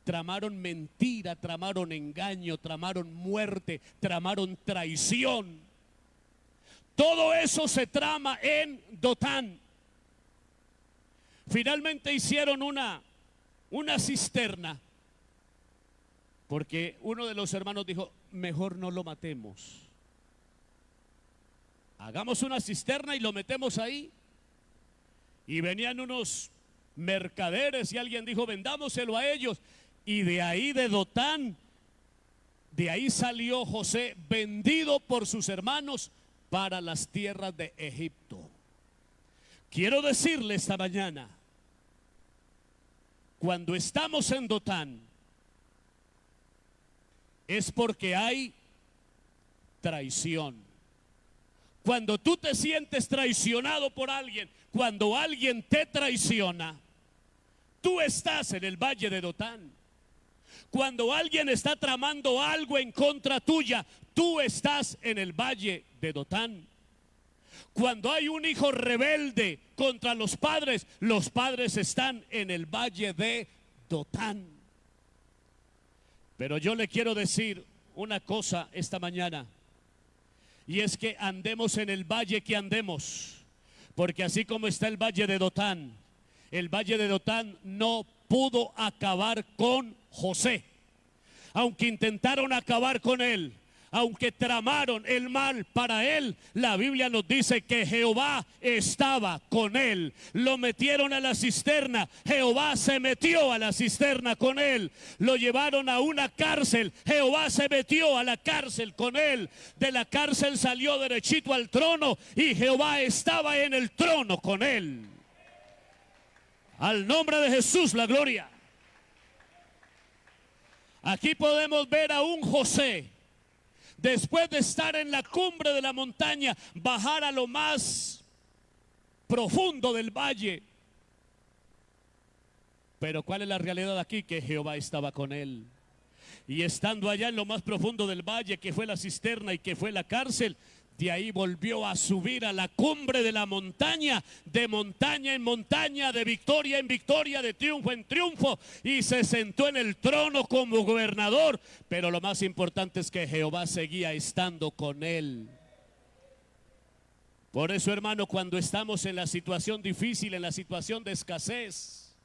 Tramaron mentira, tramaron engaño, tramaron muerte, tramaron traición. Todo eso se trama en Dotán. Finalmente hicieron una cisterna, porque uno de los hermanos dijo, mejor no lo matemos. Hagamos una cisterna y lo metemos ahí. Y venían unos mercaderes y alguien dijo, vendámoselo a ellos. Y de ahí de Dotán, de ahí salió José vendido por sus hermanos para las tierras de Egipto. Quiero decirle esta mañana, cuando estamos en Dotán, es porque hay traición. Cuando tú te sientes traicionado por alguien, cuando alguien te traiciona, tú estás en el valle de Dotán. Cuando alguien está tramando algo en contra tuya, tú estás en el valle de Dotán. Cuando hay un hijo rebelde contra los padres están en el valle de Dotán. Pero yo le quiero decir una cosa esta mañana, y es que andemos en el valle que andemos, porque así como está el valle de Dotán no pudo acabar con José. Aunque intentaron acabar con él, aunque tramaron el mal para él, la Biblia nos dice que Jehová estaba con él. Lo metieron a la cisterna, Jehová se metió a la cisterna con él. Lo llevaron a una cárcel, Jehová se metió a la cárcel con él. De la cárcel salió derechito al trono y Jehová estaba en el trono con él. Al nombre de Jesús la gloria. Aquí podemos ver a un José, después de estar en la cumbre de la montaña, bajar a lo más profundo del valle. Pero ¿cuál es la realidad aquí? Que Jehová estaba con él. Y estando allá en lo más profundo del valle, que fue la cisterna y que fue la cárcel, de ahí volvió a subir a la cumbre de la montaña, de montaña en montaña, de victoria en victoria, de triunfo en triunfo, y se sentó en el trono como gobernador. Pero lo más importante es que Jehová seguía estando con él. Por eso, hermano, cuando estamos en la situación difícil, en la situación de escasez,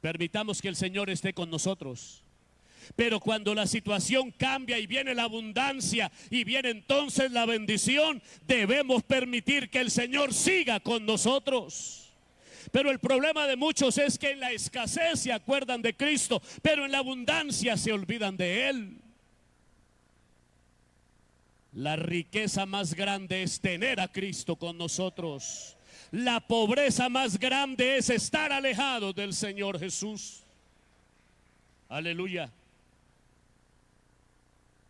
permitamos que el Señor esté con nosotros. Pero cuando la situación cambia y viene la abundancia y viene entonces la bendición, debemos permitir que el Señor siga con nosotros. Pero el problema de muchos es que en la escasez se acuerdan de Cristo, pero en la abundancia se olvidan de Él. La riqueza más grande es tener a Cristo con nosotros. La pobreza más grande es estar alejados del Señor Jesús. Aleluya.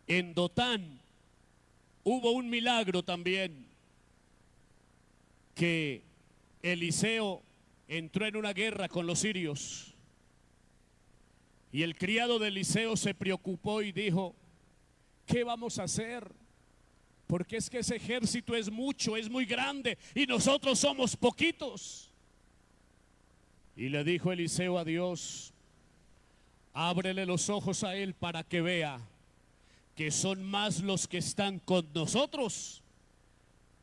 En Dotán hubo un milagro también, que Eliseo entró en una guerra con los sirios y el criado de Eliseo se preocupó y dijo, ¿qué vamos a hacer? Porque es que ese ejército es mucho, es muy grande y nosotros somos poquitos. Y le dijo Eliseo a Dios, ábrele los ojos a él para que vea que son más los que están con nosotros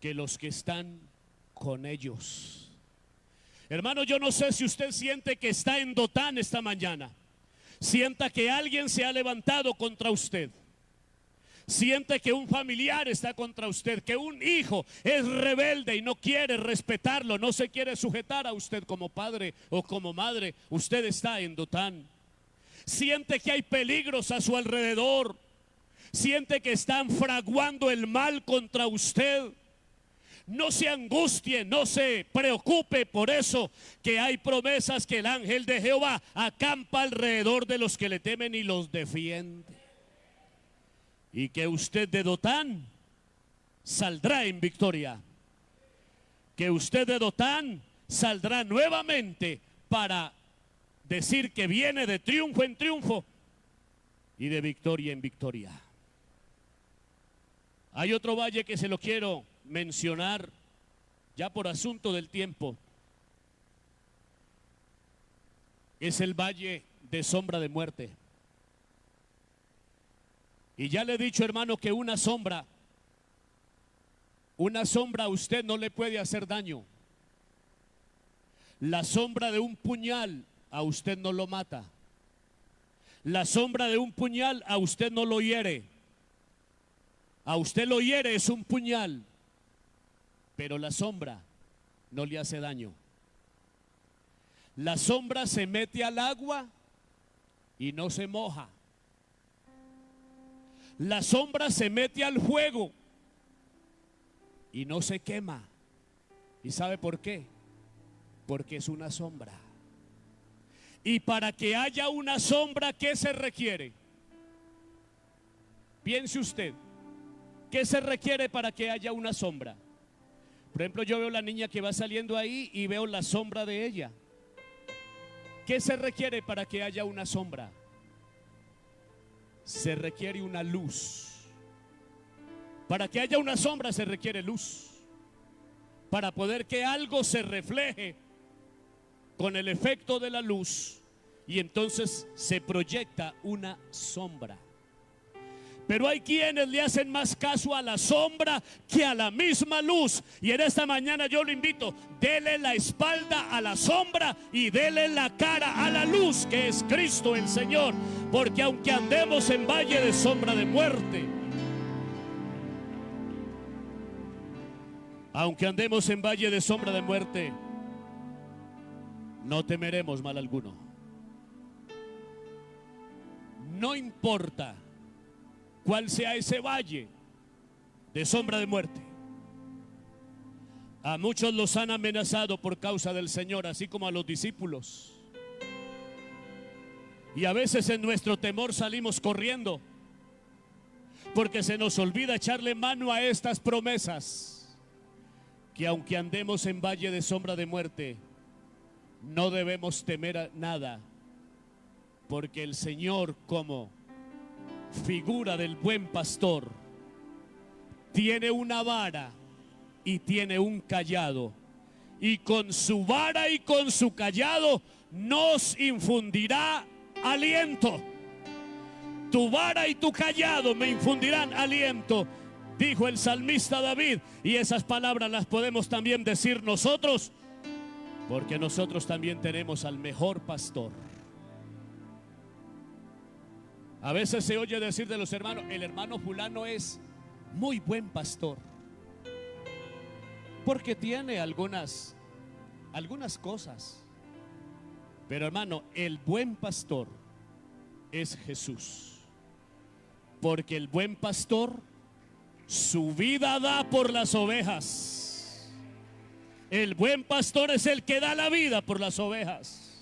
que los que están con ellos. Hermano, yo no sé si usted siente que está en Dotán esta mañana. Sienta que alguien se ha levantado contra usted. Siente que un familiar está contra usted, que un hijo es rebelde y no quiere respetarlo, no se quiere sujetar a usted como padre o como madre. Usted está en Dotán. Siente que hay peligros a su alrededor. Siente que están fraguando el mal contra usted. No se angustie, no se preocupe por eso, que hay promesas que el ángel de Jehová acampa alrededor de los que le temen y los defiende. Y que usted de Dotán saldrá en victoria. Que usted de Dotán saldrá nuevamente para decir que viene de triunfo en triunfo y de victoria en victoria. Hay otro valle que se lo quiero mencionar ya por asunto del tiempo. Es el valle de sombra de muerte. Y ya le he dicho, hermano, que una sombra a usted no le puede hacer daño. La sombra de un puñal a usted no lo mata. La sombra de un puñal a usted no lo hiere. A usted lo hiere es un puñal, pero la sombra no le hace daño. La sombra se mete al agua y no se moja. La sombra se mete al fuego y no se quema. ¿Y sabe por qué? Porque es una sombra. Y para que haya una sombra, ¿qué se requiere? Piense usted, ¿qué se requiere para que haya una sombra? Por ejemplo, yo veo la niña que va saliendo ahí y veo la sombra de ella. ¿Qué se requiere para que haya una sombra? Se requiere una luz. Para que haya una sombra se requiere luz. Para poder que algo se refleje con el efecto de la luz, y entonces se proyecta una sombra. Pero hay quienes le hacen más caso a la sombra que a la misma luz. Y en esta mañana yo lo invito, dele la espalda a la sombra y dele la cara a la luz, que es Cristo el Señor. Porque aunque andemos en valle de sombra de muerte, aunque andemos en valle de sombra de muerte, no temeremos mal alguno. No importa cuál sea ese valle de sombra de muerte. A muchos los han amenazado por causa del Señor, así como a los discípulos. Y a veces en nuestro temor salimos corriendo, porque se nos olvida echarle mano a estas promesas, que aunque andemos en valle de sombra de muerte, no debemos temer a nada, porque el Señor, como figura del buen pastor, tiene una vara y tiene un cayado, y con su vara y con su cayado nos infundirá aliento. Tu vara y tu cayado me infundirán aliento, dijo el salmista David, y esas palabras las podemos también decir nosotros, porque nosotros también tenemos al mejor pastor. A veces se oye decir de los hermanos, el hermano fulano es muy buen pastor, porque tiene algunas cosas. Pero hermano, el buen pastor es Jesús, porque el buen pastor su vida da por las ovejas. El buen pastor es el que da la vida por las ovejas,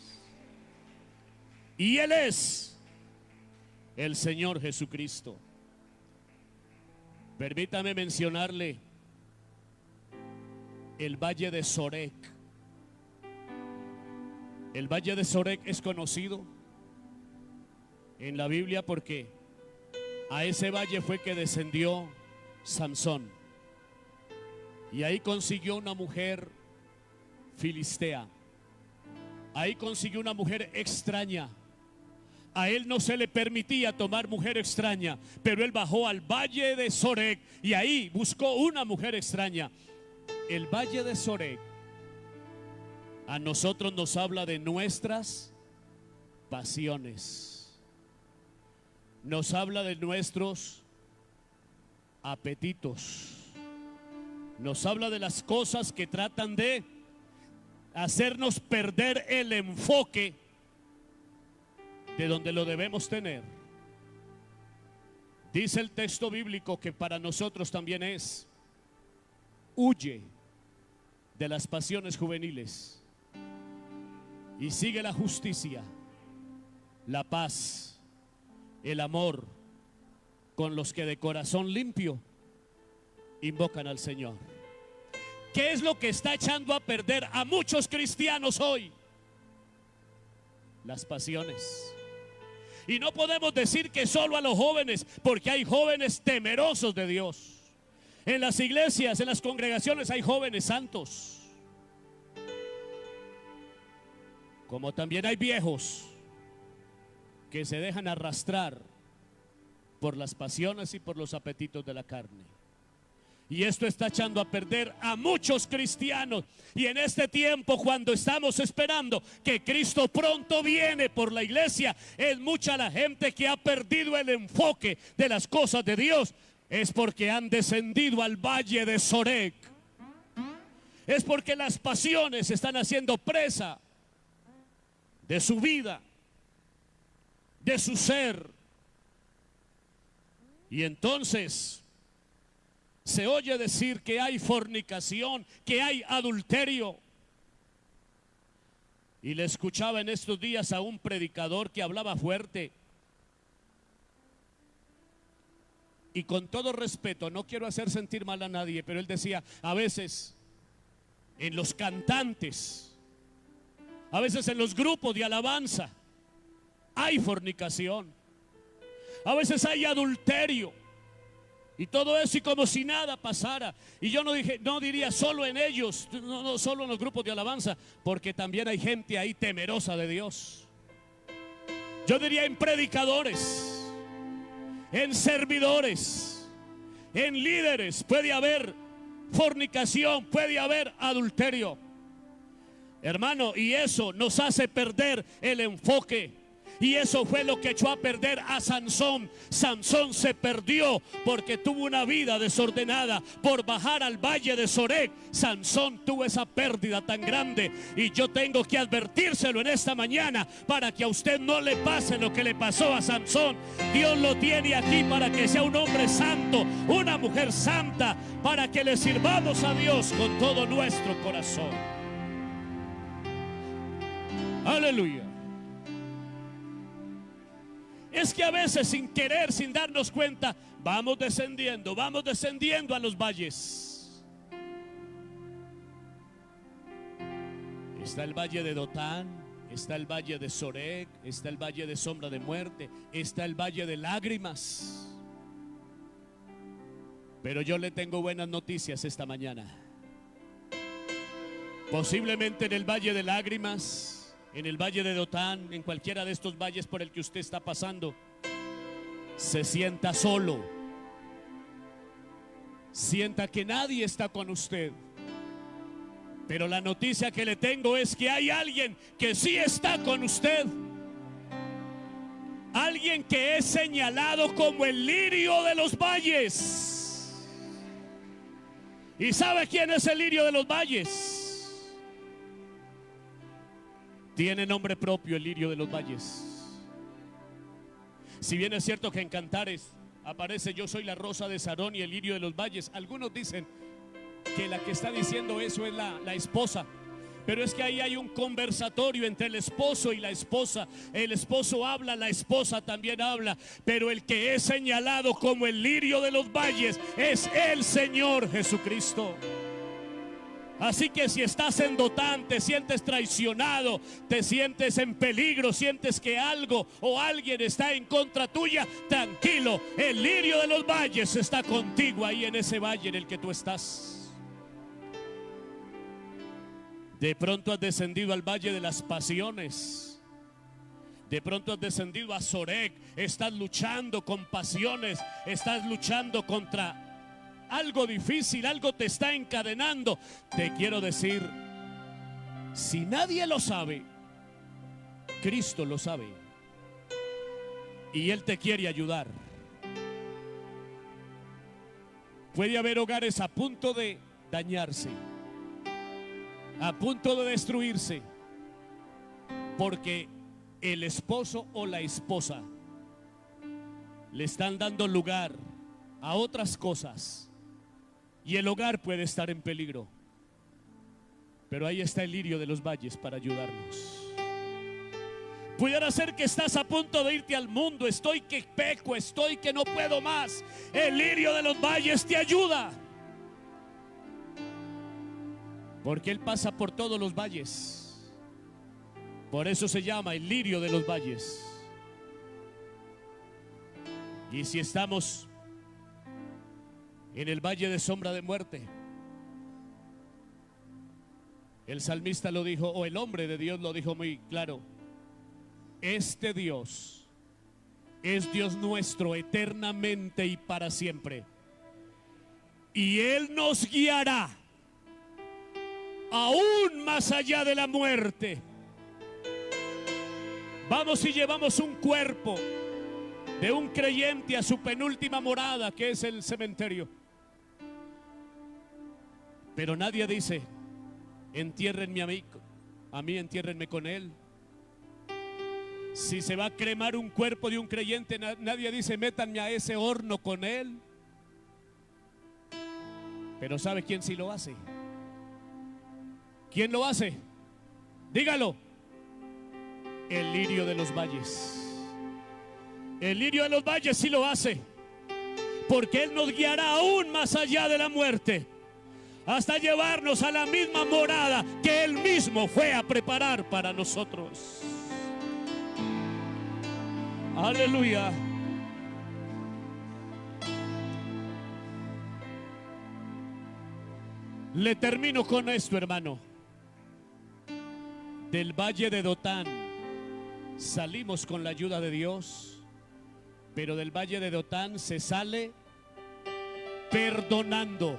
y Él es el Señor Jesucristo. Permítame mencionarle el valle de Sorek. El valle de Sorek es conocido en la Biblia porque a ese valle fue que descendió Sansón, y ahí consiguió una mujer filistea. Ahí consiguió una mujer extraña. A él no se le permitía tomar mujer extraña, pero él bajó al valle de Sorek y ahí buscó una mujer extraña. El valle de Sorek a nosotros nos habla de nuestras pasiones, nos habla de nuestros apetitos, nos habla de las cosas que tratan de hacernos perder el enfoque de donde lo debemos tener. Dice el texto bíblico que para nosotros también es: huye de las pasiones juveniles y sigue la justicia, la paz, el amor con los que de corazón limpio invocan al Señor. ¿Qué es lo que está echando a perder a muchos cristianos hoy? Las pasiones. Y no podemos decir que solo a los jóvenes, porque hay jóvenes temerosos de Dios. En las iglesias, en las congregaciones hay jóvenes santos. Como también hay viejos que se dejan arrastrar por las pasiones y por los apetitos de la carne. Y esto está echando a perder a muchos cristianos. Y en este tiempo, cuando estamos esperando que Cristo pronto viene por la iglesia, es mucha la gente que ha perdido el enfoque de las cosas de Dios. Es porque han descendido al valle de Sorek. Es porque las pasiones están haciendo presa de su vida, de su ser. Y entonces se oye decir que hay fornicación, que hay adulterio. Y le escuchaba en estos días a un predicador que hablaba fuerte. Y con todo respeto, no quiero hacer sentir mal a nadie, pero él decía, a veces en los cantantes, a veces en los grupos de alabanza, hay fornicación. A veces hay adulterio. Y todo eso y como si nada pasara. Y yo no diría solo en ellos, no solo en los grupos de alabanza, porque también hay gente ahí temerosa de Dios. Yo diría en predicadores, en servidores, en líderes puede haber fornicación, puede haber adulterio. Hermano, y eso nos hace perder el enfoque. Y eso fue lo que echó a perder a Sansón. Sansón se perdió porque tuvo una vida desordenada. Por bajar al valle de Sorek, Sansón tuvo esa pérdida tan grande. Y yo tengo que advertírselo en esta mañana para que a usted no le pase lo que le pasó a Sansón. Dios lo tiene aquí para que sea un hombre santo, una mujer santa, para que le sirvamos a Dios con todo nuestro corazón. Aleluya. Es que a veces sin querer, sin darnos cuenta, vamos descendiendo a los valles. Está el valle de Dotán, está el valle de Sorek, está el valle de sombra de muerte, está el valle de lágrimas. Pero yo le tengo buenas noticias esta mañana. Posiblemente en el valle de lágrimas, en el valle de Dotán, en cualquiera de estos valles por el que usted está pasando, se sienta solo, sienta que nadie está con usted. Pero la noticia que le tengo es que hay alguien que sí está con usted. Alguien que es señalado como el lirio de los valles. ¿Y sabe quién es el lirio de los valles? Tiene nombre propio el lirio de los valles. Si bien es cierto que en Cantares aparece yo soy la rosa de Sarón y el lirio de los valles, algunos dicen que la que está diciendo eso es la esposa. Pero es que ahí hay un conversatorio entre el esposo y la esposa. El esposo habla, la esposa también habla. Pero el que es señalado como el lirio de los valles es el Señor Jesucristo. Así que si estás en Dotán, te sientes traicionado, te sientes en peligro, sientes que algo o alguien está en contra tuya, tranquilo, el lirio de los valles está contigo ahí en ese valle en el que tú estás. De pronto has descendido al valle de las pasiones. De pronto has descendido a Sorek, estás luchando con pasiones, estás luchando contra algo difícil, algo te está encadenando. Te quiero decir, si nadie lo sabe, Cristo lo sabe. Y Él te quiere ayudar. Puede haber hogares a punto de dañarse, a punto de destruirse, porque el esposo o la esposa le están dando lugar a otras cosas. Y el hogar puede estar en peligro. Pero ahí está el lirio de los valles para ayudarnos. Pudiera ser que estás a punto de irte al mundo. Estoy que peco, estoy que no puedo más. El lirio de los valles te ayuda. Porque Él pasa por todos los valles. Por eso se llama el lirio de los valles. Y si estamos en el valle de sombra de muerte, el salmista lo dijo, o el hombre de Dios lo dijo muy claro: este Dios es Dios nuestro eternamente y para siempre, y Él nos guiará aún más allá de la muerte. Vamos y llevamos un cuerpo de un creyente a su penúltima morada, que es el cementerio. Pero nadie dice: entiérrenme a mí, entiérrenme con él. Si se va a cremar un cuerpo de un creyente, nadie dice: métanme a ese horno con él. Pero ¿sabe quién sí lo hace? ¿Quién lo hace? Dígalo. El lirio de los valles. El lirio de los valles sí lo hace, porque Él nos guiará aún más allá de la muerte, hasta llevarnos a la misma morada que Él mismo fue a preparar para nosotros. Aleluya. Le termino con esto, hermano. Del valle de Dotán salimos con la ayuda de Dios, pero del valle de Dotán se sale perdonando.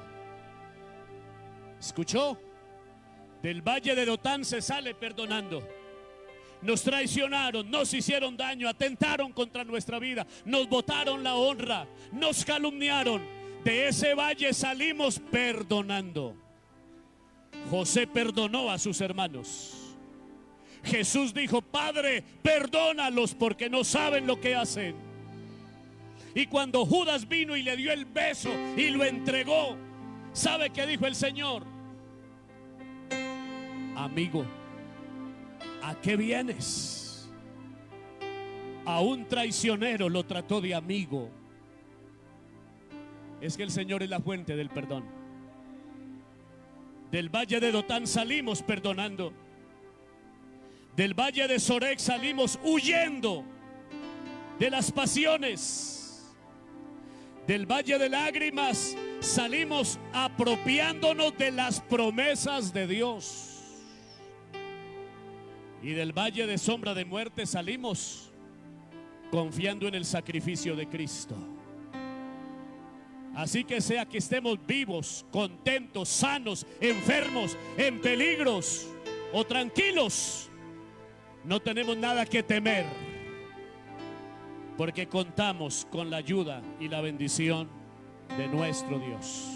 ¿Escuchó? Del valle de Dotán se sale perdonando. Nos traicionaron, nos hicieron daño, atentaron contra nuestra vida, nos botaron la honra, nos calumniaron. De ese valle salimos perdonando. José perdonó a sus hermanos. Jesús dijo: Padre, perdónalos porque no saben lo que hacen. Y cuando Judas vino y le dio el beso y lo entregó, ¿sabe qué dijo el Señor? Amigo, ¿a qué vienes? A un traicionero lo trató de amigo. Es que el Señor es la fuente del perdón. Del valle de Dotán salimos perdonando. Del valle de Sorek salimos huyendo de las pasiones. Del valle de lágrimas salimos apropiándonos de las promesas de Dios. Y del valle de sombra de muerte salimos confiando en el sacrificio de Cristo. Así que sea que estemos vivos, contentos, sanos, enfermos, en peligros o tranquilos, no tenemos nada que temer, porque contamos con la ayuda y la bendición de nuestro Dios.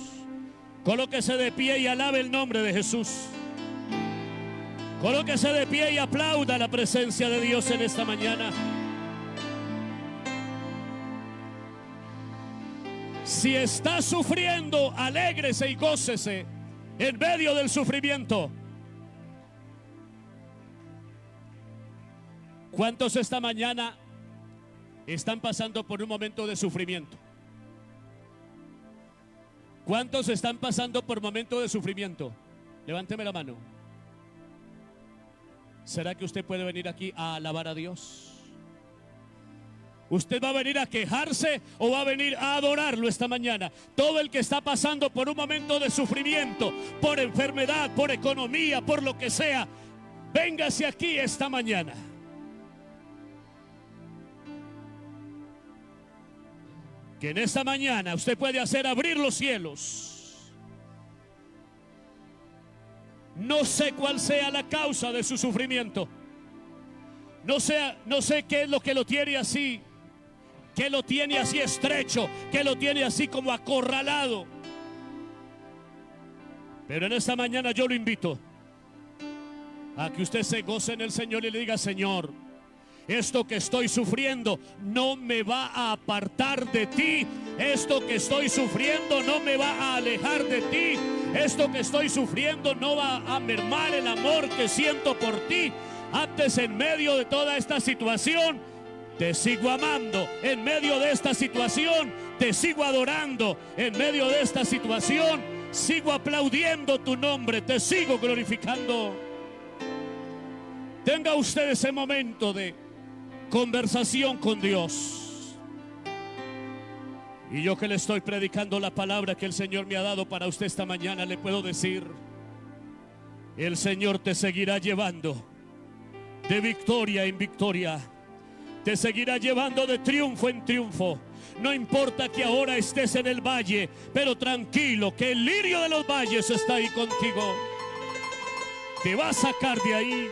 Colóquese de pie y alabe el nombre de Jesús. Colóquese de pie y aplauda la presencia de Dios en esta mañana. Si está sufriendo, alégrese y gócese en medio del sufrimiento. ¿Cuántos esta mañana están pasando por un momento de sufrimiento? ¿Cuántos están pasando por momento de sufrimiento? Levánteme la mano. ¿Será que usted puede venir aquí a alabar a Dios? ¿Usted va a venir a quejarse o va a venir a adorarlo esta mañana? Todo el que está pasando por un momento de sufrimiento, por enfermedad, por economía, por lo que sea, véngase aquí esta mañana. Que en esta mañana usted puede hacer abrir los cielos. No sé cuál sea la causa de su sufrimiento. No sé qué es lo que lo tiene así, que lo tiene así estrecho, que lo tiene así como acorralado. Pero en esta mañana yo lo invito a que usted se goce en el Señor y le diga: Señor, esto que estoy sufriendo no me va a apartar de ti. Esto que estoy sufriendo no me va a alejar de ti. Esto que estoy sufriendo no va a mermar el amor que siento por ti. Antes, en medio de toda esta situación, te sigo amando. En medio de esta situación, te sigo adorando. En medio de esta situación, sigo aplaudiendo tu nombre. Te sigo glorificando. Tenga usted ese momento de conversación con Dios. Y yo, que le estoy predicando la palabra que el Señor me ha dado para usted esta mañana, le puedo decir: el Señor te seguirá llevando de victoria en victoria. Te seguirá llevando de triunfo en triunfo. No importa que ahora estés en el valle, pero tranquilo, que el lirio de los valles está ahí contigo. Te va a sacar de ahí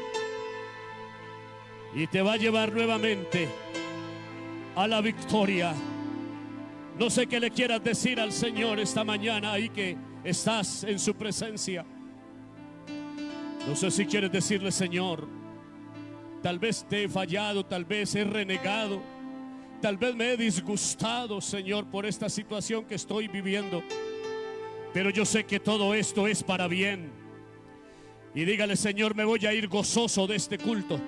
y te va a llevar nuevamente a la victoria. No sé qué le quieras decir al Señor esta mañana, ahí que estás en su presencia. No sé si quieres decirle: Señor, tal vez te he fallado, tal vez he renegado, tal vez me he disgustado, Señor, por esta situación que estoy viviendo, pero yo sé que todo esto es para bien. Y dígale: Señor, me voy a ir gozoso de este culto.